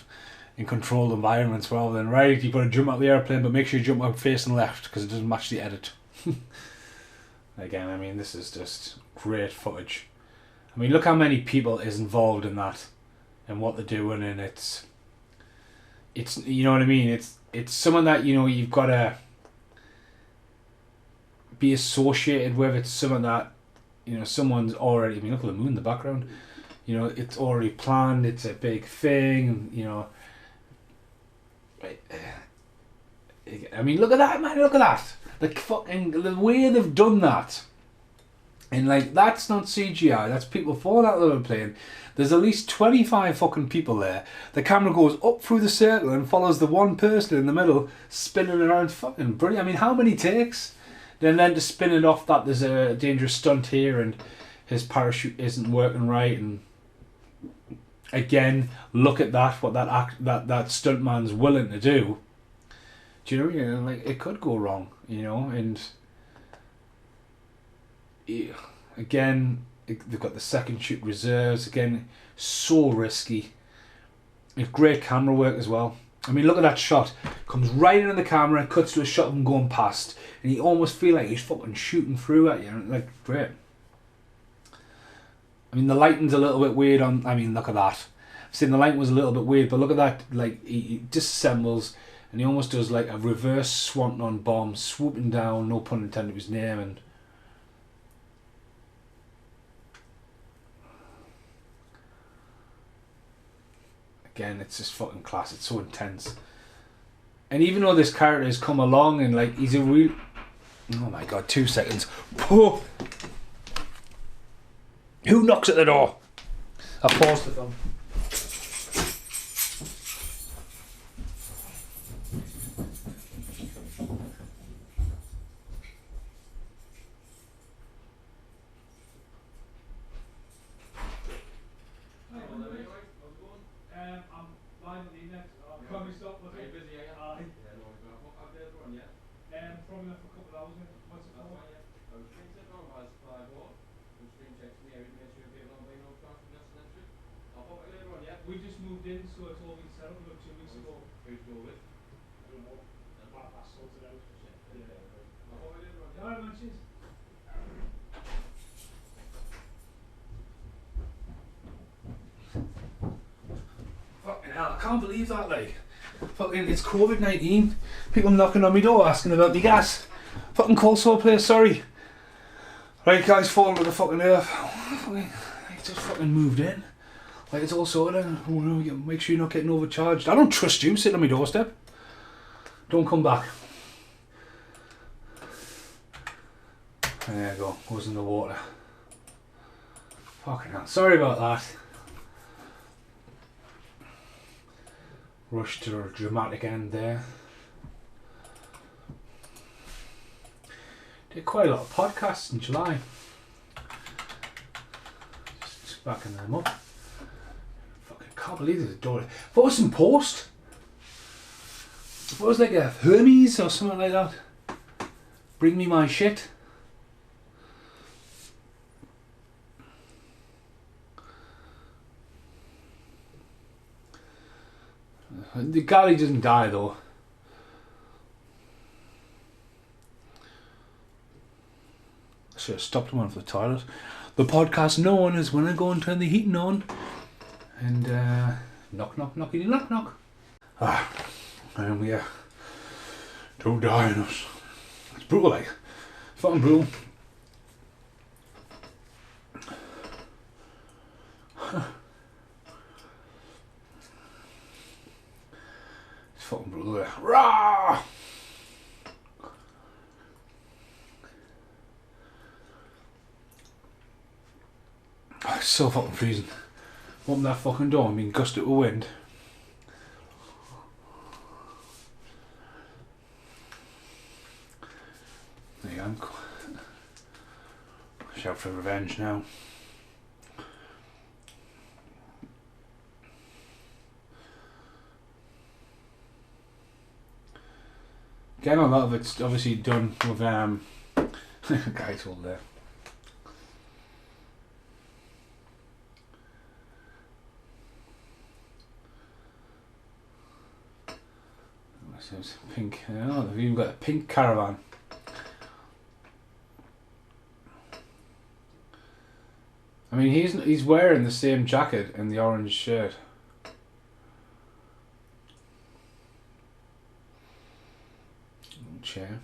in controlled environments rather than, right, you've got to jump out the airplane, but make sure you jump out facing left because it doesn't match the edit. Again, I mean, this is just great footage. I mean, look how many people is involved in that and what they're doing, and it's you know what I mean, it's someone that, you know, you've got to be associated with. It's someone that, you know, someone's already, I mean, look at the moon in the background, you know, it's already planned, it's a big thing, you know. I mean, look at that, man, look at that, the way they've done that. And like, that's not CGI, that's people falling out of the plane. There's at least 25 fucking people there. The camera goes up through the circle and follows the one person in the middle spinning around. Fucking brilliant. I mean, how many takes? Then to spin it off that there's a dangerous stunt here and his parachute isn't working right, and again, look at that, what that stuntman's willing to do. Do you know, like, it could go wrong, you know, and again, they've got the second shoot reserves, again, so risky. It's great camera work as well. I mean, look at that shot. Comes right into the camera, cuts to a shot of him going past, and you almost feel like he's fucking shooting through at you. Like, great. I mean, the lighting's a little bit weird on, I mean, look at that. saying the light was a little bit weird, but look at that, like he disassembles and he almost does like a reverse swanton bomb, swooping down, no pun intended, his name, and again, it's just fucking class. It's so intense. And even though this character has come along and like he's a real, oh my god, 2 seconds. Whoa. Who knocks at the door? I paused the film. We just moved in, so it's all been set up about 2 weeks ago. Who'd you go with? I don't know. I sorted out. Yeah. Alright, man, cheers. Fucking hell, I can't believe that, like. Fucking, it's COVID-19. People knocking on my door asking about me gas. Fucking call so place, sorry. Right, guys, falling to the fucking earth. Fucking, I just fucking moved in. Like, it's all sorted. Make sure you're not getting overcharged. I don't trust you sitting on my doorstep. Don't come back. And there you go. Goes in the water. Fucking hell. Sorry about that. Rushed to a dramatic end there. Did quite a lot of podcasts in July. Just backing them up. Can't believe there's a door. If it was in post, if it was like a Hermes or something like that, bring me my shit. The galley doesn't die though. I should have stopped him on for the toilet. The podcast known as when I go and turn the heating on. And knock, knock, knockity, knock, knock. And we don't die on us. It's brutal, like. Fucking brutal. It's fucking brutal, like. Rah! Oh, it's so fucking freezing. Open that fucking door and being gusted with wind. There you go. Shout for revenge now. Again, a lot of it's obviously done with guys all there. Pink. Oh, they've even got a pink caravan. I mean, he's wearing the same jacket and the orange shirt. Chair.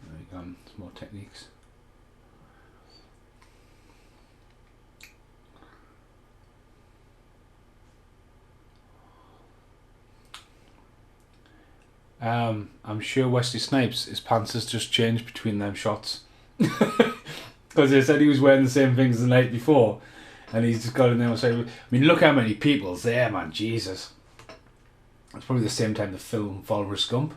There you go. Some more techniques. I'm sure Wesley Snipes, his pants has just changed between them shots. Because they said he was wearing the same things the night before. And he's just got in there and said, I mean, look how many people's there, man. Jesus. It's probably the same time the film Forrest Gump.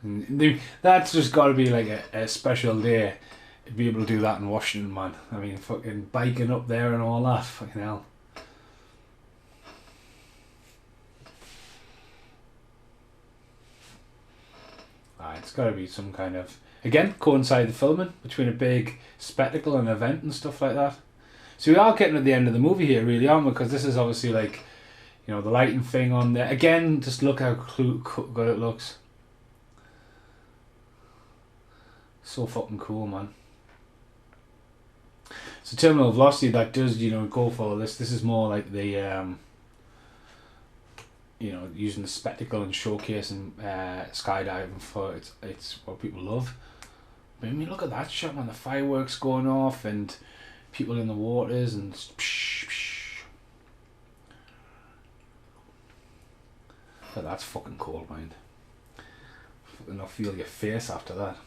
And that's just got to be like a special day to be able to do that in Washington, man. I mean, fucking biking up there and all that. Fucking hell. It's got to be some kind of, again, coincide the filming between a big spectacle and event and stuff like that. So we are getting to the end of the movie here, really, aren't we? Because this is obviously like, You know, the lighting thing on there. Again, just look how good it looks. So fucking cool, man. So terminal velocity, that does, you know, go for this. This is more like the, you know, using the spectacle and showcasing skydiving for it's what people love. But I mean, look at that shot, man. The fireworks going off and people in the waters and psh, psh. But that's fucking cool, mind. Fucking I'll feel your face after that.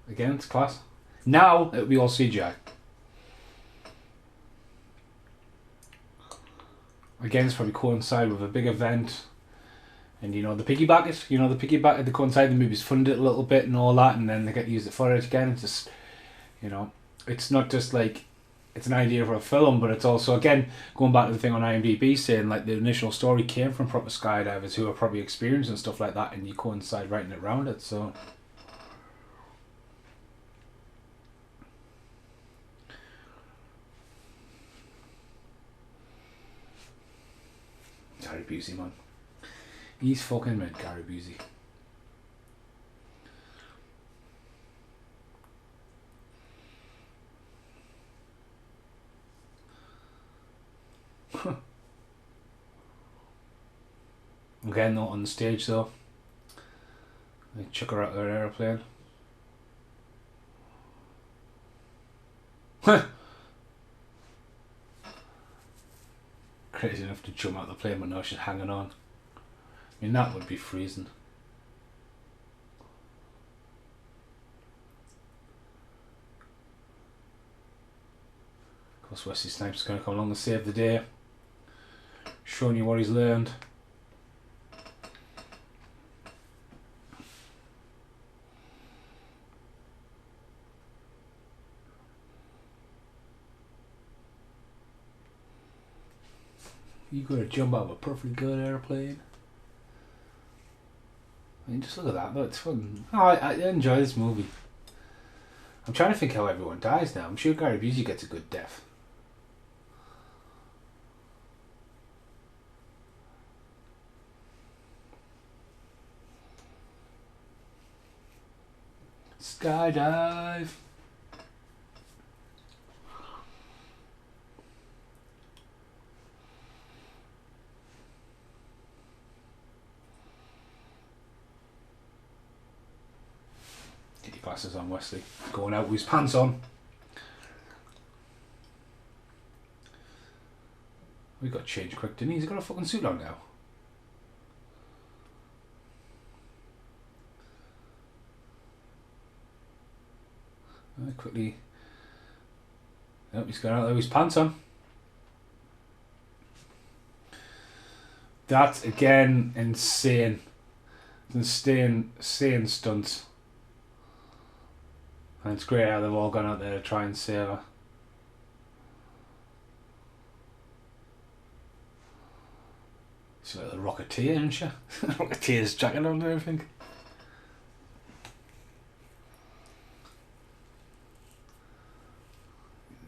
Again, it's class. Now it'll be all CGI. Again, it's probably coincide with a big event. And you know, the piggyback it, they coincide, the movies fund it a little bit and all that, and then they get to use it for it again. It's just, you know, it's not just like, it's an idea for a film, but it's also, again, going back to the thing on IMDb saying, like, the initial story came from proper skydivers who are probably experienced and stuff like that, and you coincide writing it around it, so. Gary Busey, man. He's fucking mad, Gary Busey. Again, not on the stage though. They chuck her out of their aeroplane. Crazy enough to jump out the plane, but now she's hanging on. I mean, that would be freezing. Of course, Wesley Snipes is going to come along and save the day, showing you what he's learned. You gotta jump out of a perfectly good airplane. I mean, just look at that though, it's fun. Oh, I enjoy this movie. I'm trying to think how everyone dies now. I'm sure Gary Busey gets a good death. Skydive. Get your glasses on, Wesley. Going out with his pants on. We got changed quick, didn't he? He's got a fucking suit on now. Quickly. Nope, he's got out there with his pants on. That's again insane. Insane stunts. And it's great how they've all gone out there to try and save her. She's like the Rocketeer, isn't she? Rocketeer's jacket on and everything.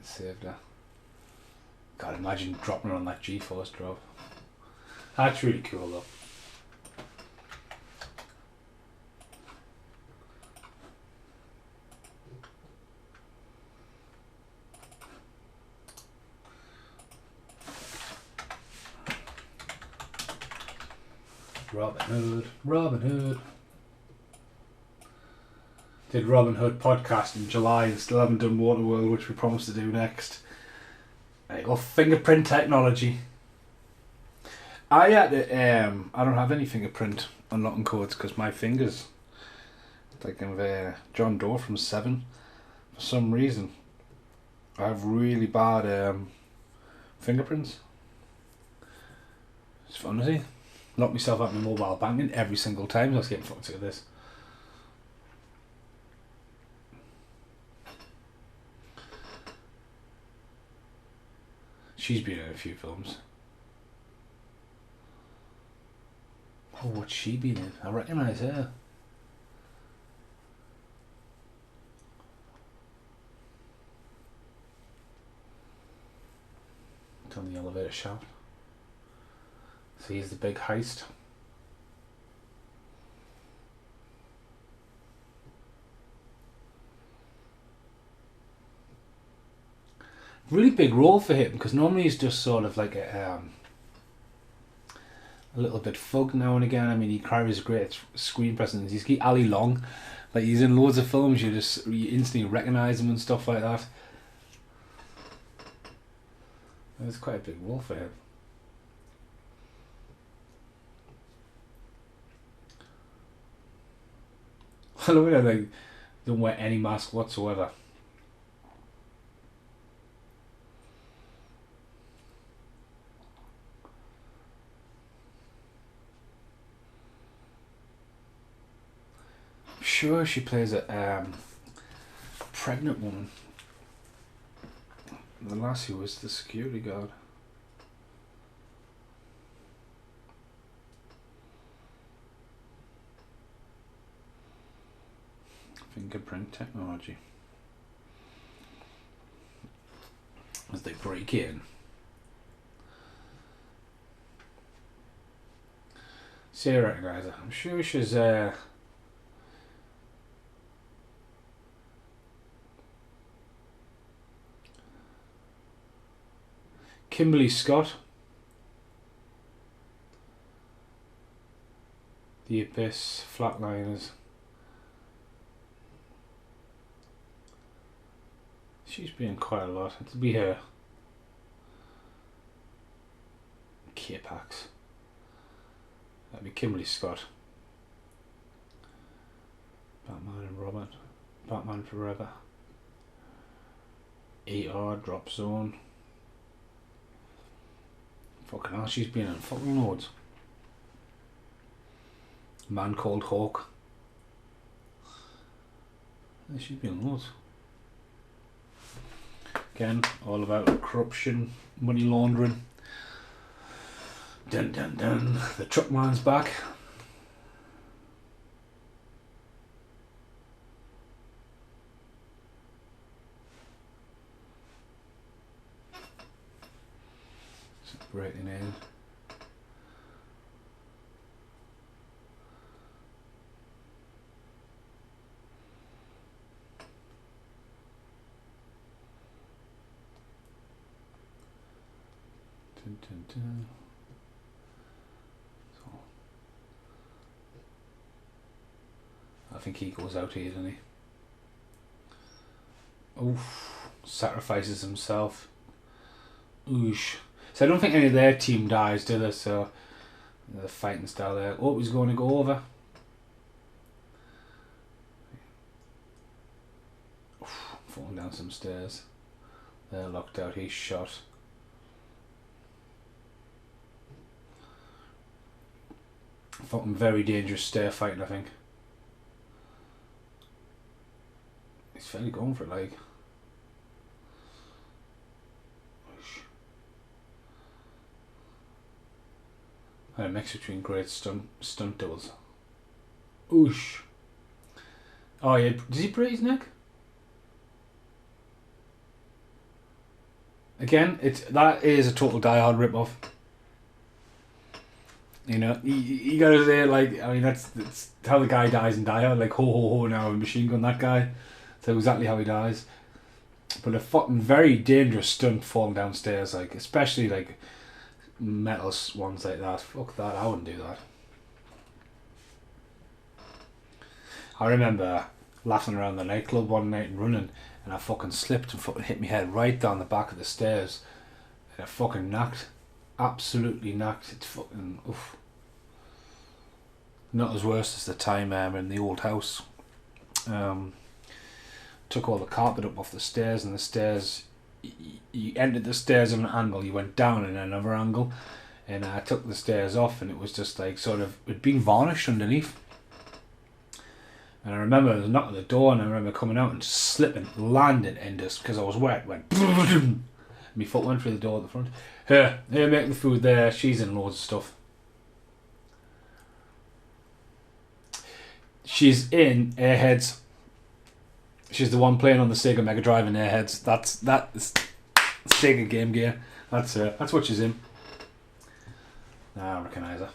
Saved her. God, imagine dropping her on that G-force drop. That's really cool though. Robin Hood. Did Robin Hood podcast in July and still haven't done Waterworld, which we promised to do next. There you go, fingerprint technology. I had I don't have any fingerprint unlocking codes because my fingers, like I'm John Doe from Seven, for some reason, I have really bad fingerprints. It's fun, is it? Lock myself out my mobile banking every single time. I was getting fucked sick of this. She's been in a few films. Oh, what's she been in? I recognise her. elevator shaft. So here's the big heist. Really big role for him, because normally he's just sort of like a little bit fug now and again. I mean, he carries great screen presence. He's Ali Long, like he's in loads of films. You instantly recognise him and stuff like that. It's quite a big role for him. I love it. Like, don't wear any mask whatsoever. Sure, she plays a pregnant woman. The lassie was the security guard. Fingerprint technology. As they break in. See, I recognise her. I'm sure she's Kimberly Scott. The Abyss, Flatliners. She's been quite a lot. To be her. K-Pax. That'd be Kimberly Scott. Batman and Robin. Batman Forever. ER, Drop Zone. Fucking hell, she's been in fucking loads. Man Called Hawk. Yeah, she's been in loads. Again, all about corruption, money laundering. Dun dun dun. The Truckman's back. Breaking in. Dun, dun, dun. So, I think he goes out here, doesn't he? Oof. Sacrifices himself. Oosh. So I don't think any of their team dies, do they? So the fighting style there. Oh, he's going to go over. Oof, falling down some stairs. They're locked out. He's shot. Fucking very dangerous stair fighting, I think. He's fairly going for it, like. A mix between great stunt doubles. Oosh. Oh yeah, does he break his neck? Again, that is a total Die Hard rip-off. You know, you gotta say, like, I mean, that's how the guy dies in Die Hard, like, ho ho ho, now a machine gun that guy. So exactly how he dies. But a fucking very dangerous stunt falling downstairs, like, especially like metal ones like that. Fuck that, I wouldn't do that. I remember laughing around the nightclub one night and running, and I fucking slipped and fucking hit my head right down the back of the stairs. And I fucking knocked. Absolutely knocked. It's fucking oof. Not as worse as the time in the old house. Took all the carpet up off the stairs, and the stairs, you entered the stairs on an angle, you went down in another angle, and I took the stairs off, and it was just like sort of, it'd been varnished underneath. And I remember there was a knock at the door, and I remember coming out and just slipping, landing in this, because I was wet, went my foot went through the door at the front. Here making the food there, she's in loads of stuff. She's in Airheads. She's the one playing on the Sega Mega Drive in Airheads. That's Sega Game Gear. That's it. That's what she's in. Nah, I recognise her.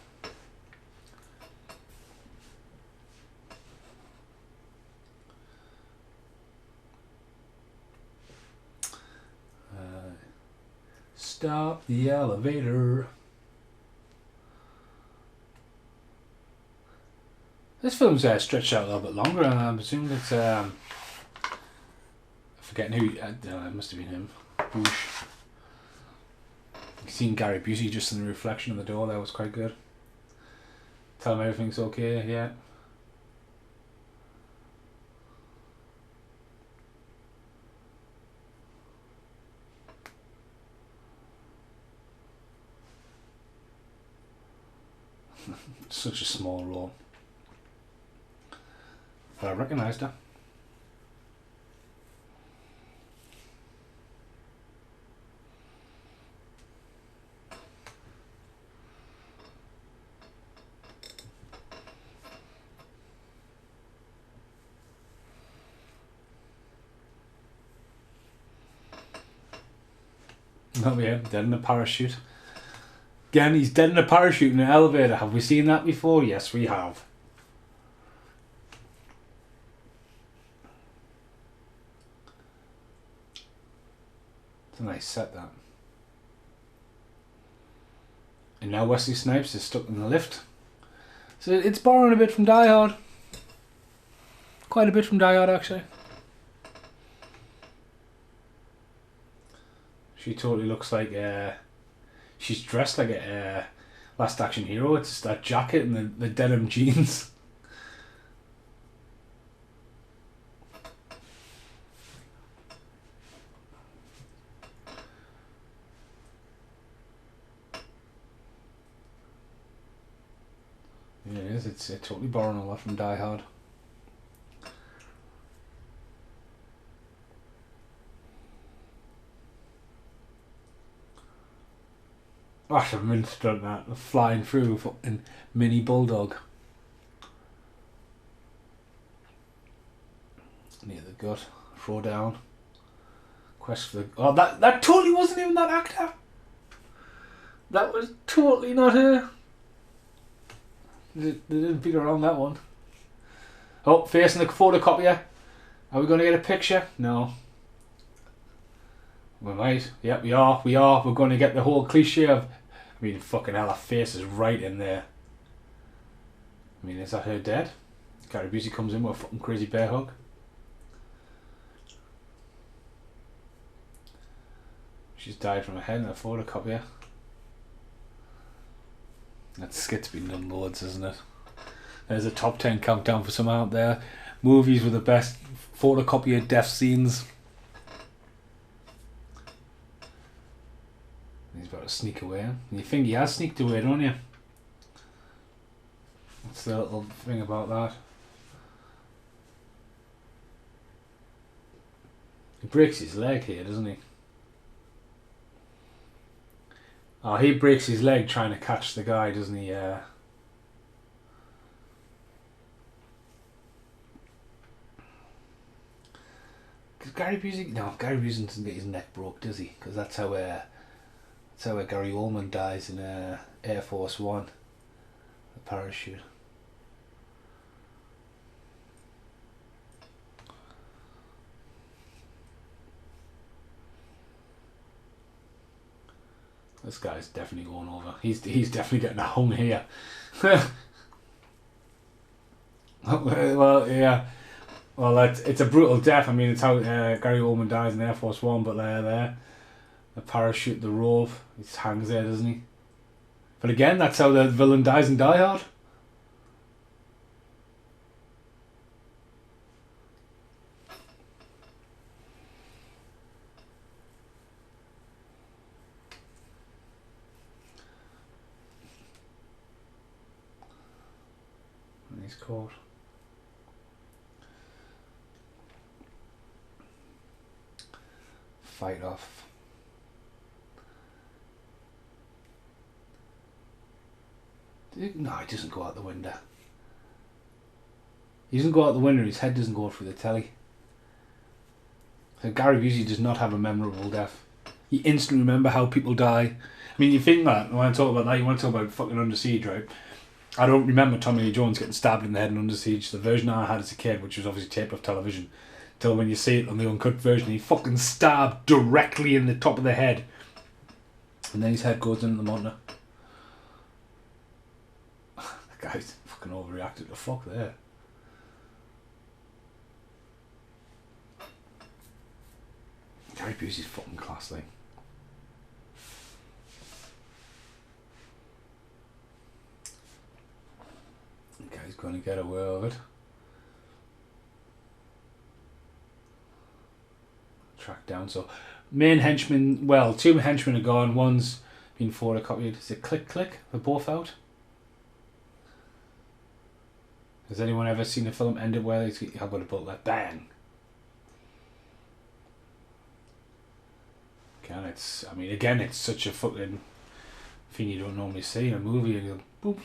Stop the elevator. This film's stretched out a little bit longer, and I'm assuming it's forgetting who. It must have been him. Bush. You seen Gary Busey just in the reflection of the door. That was quite good. Tell him everything's okay. Yeah. Such a small role. But I recognised her. Oh yeah, dead in a parachute. Again, he's dead in a parachute in an elevator. Have we seen that before? Yes, we have. It's a nice set, that. And now Wesley Snipes is stuck in the lift. So it's borrowing a bit from Die Hard. Quite a bit from Die Hard, actually. She totally looks like she's dressed like a Last Action Hero. It's that jacket and the denim jeans. Yeah, it is. It's totally borrowing a lot from Die Hard. I should have meant to done that. Flying through in Mini Bulldog. Near the gut. Throw down. Quest for the... Oh, that totally wasn't even that actor. That was totally not her. They didn't figure around that one. Oh, facing the photocopier. Are we going to get a picture? No. We might. Yep, we are. We're going to get the whole cliche of... I mean, fucking hell, her face is right in there. I mean, is that her dead? Gary Busey comes in with a fucking crazy bear hug. She's died from her head in a photocopier. That skit's been done loads, isn't it? There's a top 10 countdown for some out there. Movies with the best photocopier death scenes. He's about to sneak away. You think he has sneaked away, don't you? What's the little thing about that? He breaks his leg here, doesn't he? Oh, he breaks his leg trying to catch the guy, doesn't he? Because Gary Busey doesn't get his neck broke, does he? Because that's how Gary Oldman dies in Air Force One, the parachute. This guy's definitely going over. He's definitely getting a hung here. Well, yeah. Well, it's a brutal death. I mean, it's how Gary Oldman dies in Air Force One, but there. The parachute, the rope, he just hangs there, doesn't he? But again, that's how the villain dies in Die Hard. And he's caught. Fight off. No, he doesn't go out the window. He doesn't go out the window, his head doesn't go through the telly. So Gary Busey does not have a memorable death. You instantly remember how people die. I mean, you think that, when I talk about that, you want to talk about fucking Under Siege, right? I don't remember Tommy Lee Jones getting stabbed in the head in Under Siege. The version I had as a kid, which was obviously taped off television, till when you see it on the uncut version, he fucking stabbed directly in the top of the head. And then his head goes into the monitor. That guy's fucking overreacted to fuck there. Gary Busey's fucking class, like. The guy's gonna get away with it. Tracked down, so main henchmen, well, two henchmen are gone, one's been photocopied. Is it Click Click? They're both out. Has anyone ever seen a film ended where they have got a bullet bang? Again, it's such a fucking thing you don't normally see in a movie, and you go, boop.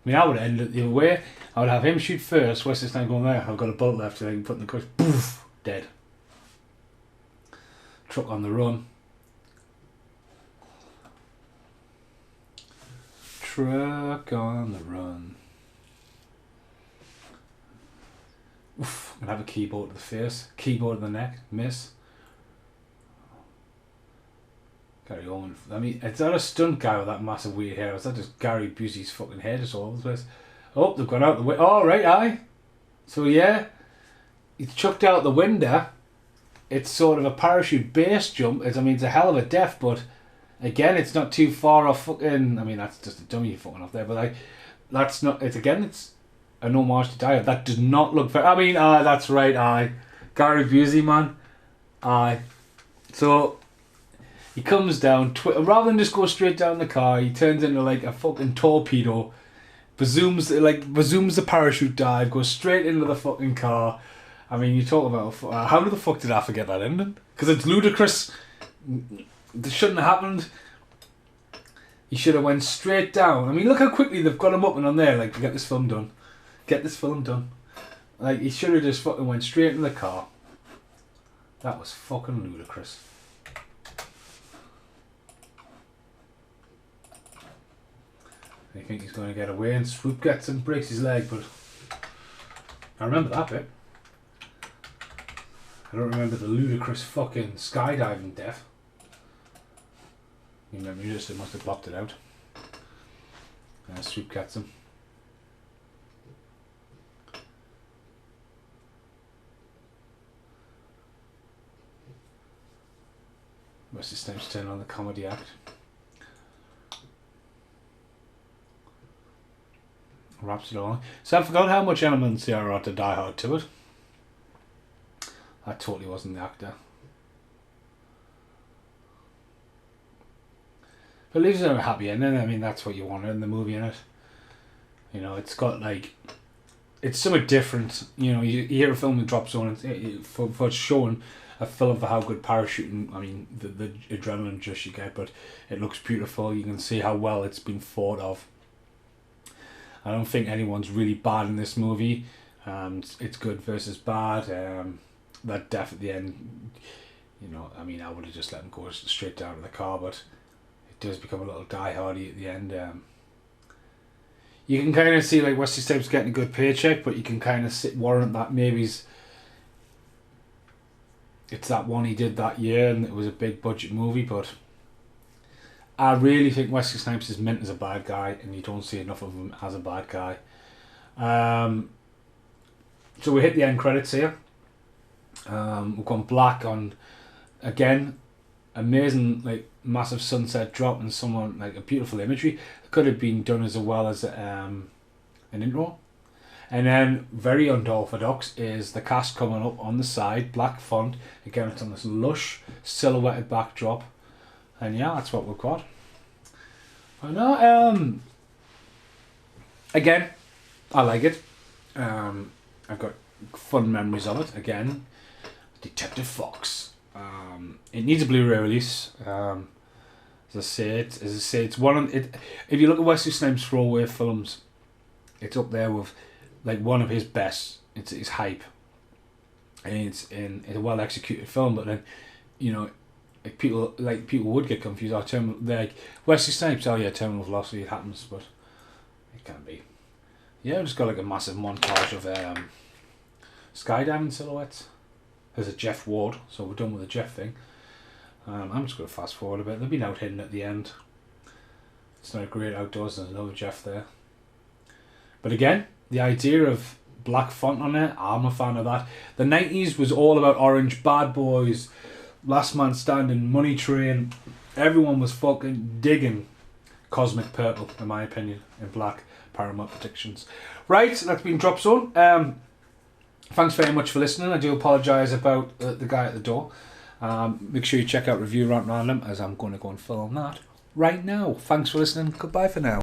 I mean, I would end it the other way. I would have him shoot first, Wesley Snipes going there, I've got a bullet left, and I can put in the cush, poof, dead. Truck on the run. Truck on the run. Oof, I'm gonna have a keyboard to the face, keyboard to the neck, miss. Gary Oldman. I mean, is that a stunt guy with that massive weird hair? Or is that just Gary Busey's fucking head just all over the place? Oh, they've gone out the way. Oh, right, aye. So, yeah. He's chucked out the window. It's sort of a parachute base jump. It's a hell of a def, but again, it's not too far off fucking... I mean, that's just a dummy fucking off there, but like, that's not... It's an homage to Die Hard. That does not look fair. I mean, that's right, aye. Gary Busey, man. Aye. So... He comes down, rather than just go straight down the car, he turns into like a fucking torpedo, bazooms the parachute dive, goes straight into the fucking car. I mean, you talk about how the fuck did I forget that ending? Because it's ludicrous. This shouldn't have happened. He should have went straight down. I mean, look how quickly they've got him up and on there. Like, get this film done. Get this film done. Like, he should have just fucking went straight into the car. That was fucking ludicrous. I think he's going to get away, and Swoop gets him, breaks his leg, but I remember that bit. I don't remember the ludicrous fucking skydiving death. You remember, you just must have blocked it out. Swoop gets him. Wesley Snipes turn on the comedy act. Wraps it all. So I forgot how much elements there are to Die Hard to it. That totally wasn't the actor. But it leaves it a happy ending. I mean, that's what you wanted in the movie, innit? You know, it's got like... It's somewhat different. You know, you hear a film in Drop Zone for showing a film for how good parachuting, I mean, the adrenaline just you get, but it looks beautiful. You can see how well it's been thought of. I don't think anyone's really bad in this movie. It's good versus bad. That death at the end, you know, I mean, I would have just let him go straight down to the car, but it does become a little die-hardy at the end. You can kind of see like Wesley Snipes getting a good paycheck, but you can kind of warrant that maybe it's that one he did that year and it was a big budget movie, but I really think Wesley Snipes is meant as a bad guy, and you don't see enough of him as a bad guy. So we hit the end credits here. We've gone black on, again, amazing, like, massive sunset drop and someone, like, a beautiful imagery. It could have been done as well as an intro. And then, very unorthodox, is the cast coming up on the side, black font. Again, it's on this lush, silhouetted backdrop. And yeah, that's what we've got. I know, again, I like it. I've got fun memories of it. Again, Detective Fox. It needs a Blu-ray release. As I say, it's one of it. If you look at Wesley Snipes' throwaway films, it's up there with like one of his best. It's hype. and it's a well executed film. But then, you know, people would get confused. Like Wesley Snipes, oh yeah, terminal velocity, it happens, but it can be. Yeah, I've just got like a massive montage of skydiving silhouettes. There's a Jeff Ward, so we're done with the Jeff thing. I'm just going to fast forward a bit. They've been out hidden at the end. It's not a great outdoors. There's another Jeff there. But again, the idea of black font on it, I'm a fan of that. The 90s was all about orange, Bad Boys, Last Man Standing, Money Train. Everyone was fucking digging Cosmic Purple, in my opinion, in black. Paramount Predictions. Right, that's been Drop Zone. Thanks very much for listening. I do apologise about the guy at the door. Make sure you check out Review Rant Random, as I'm going to go and film that right now. Thanks for listening. Goodbye for now.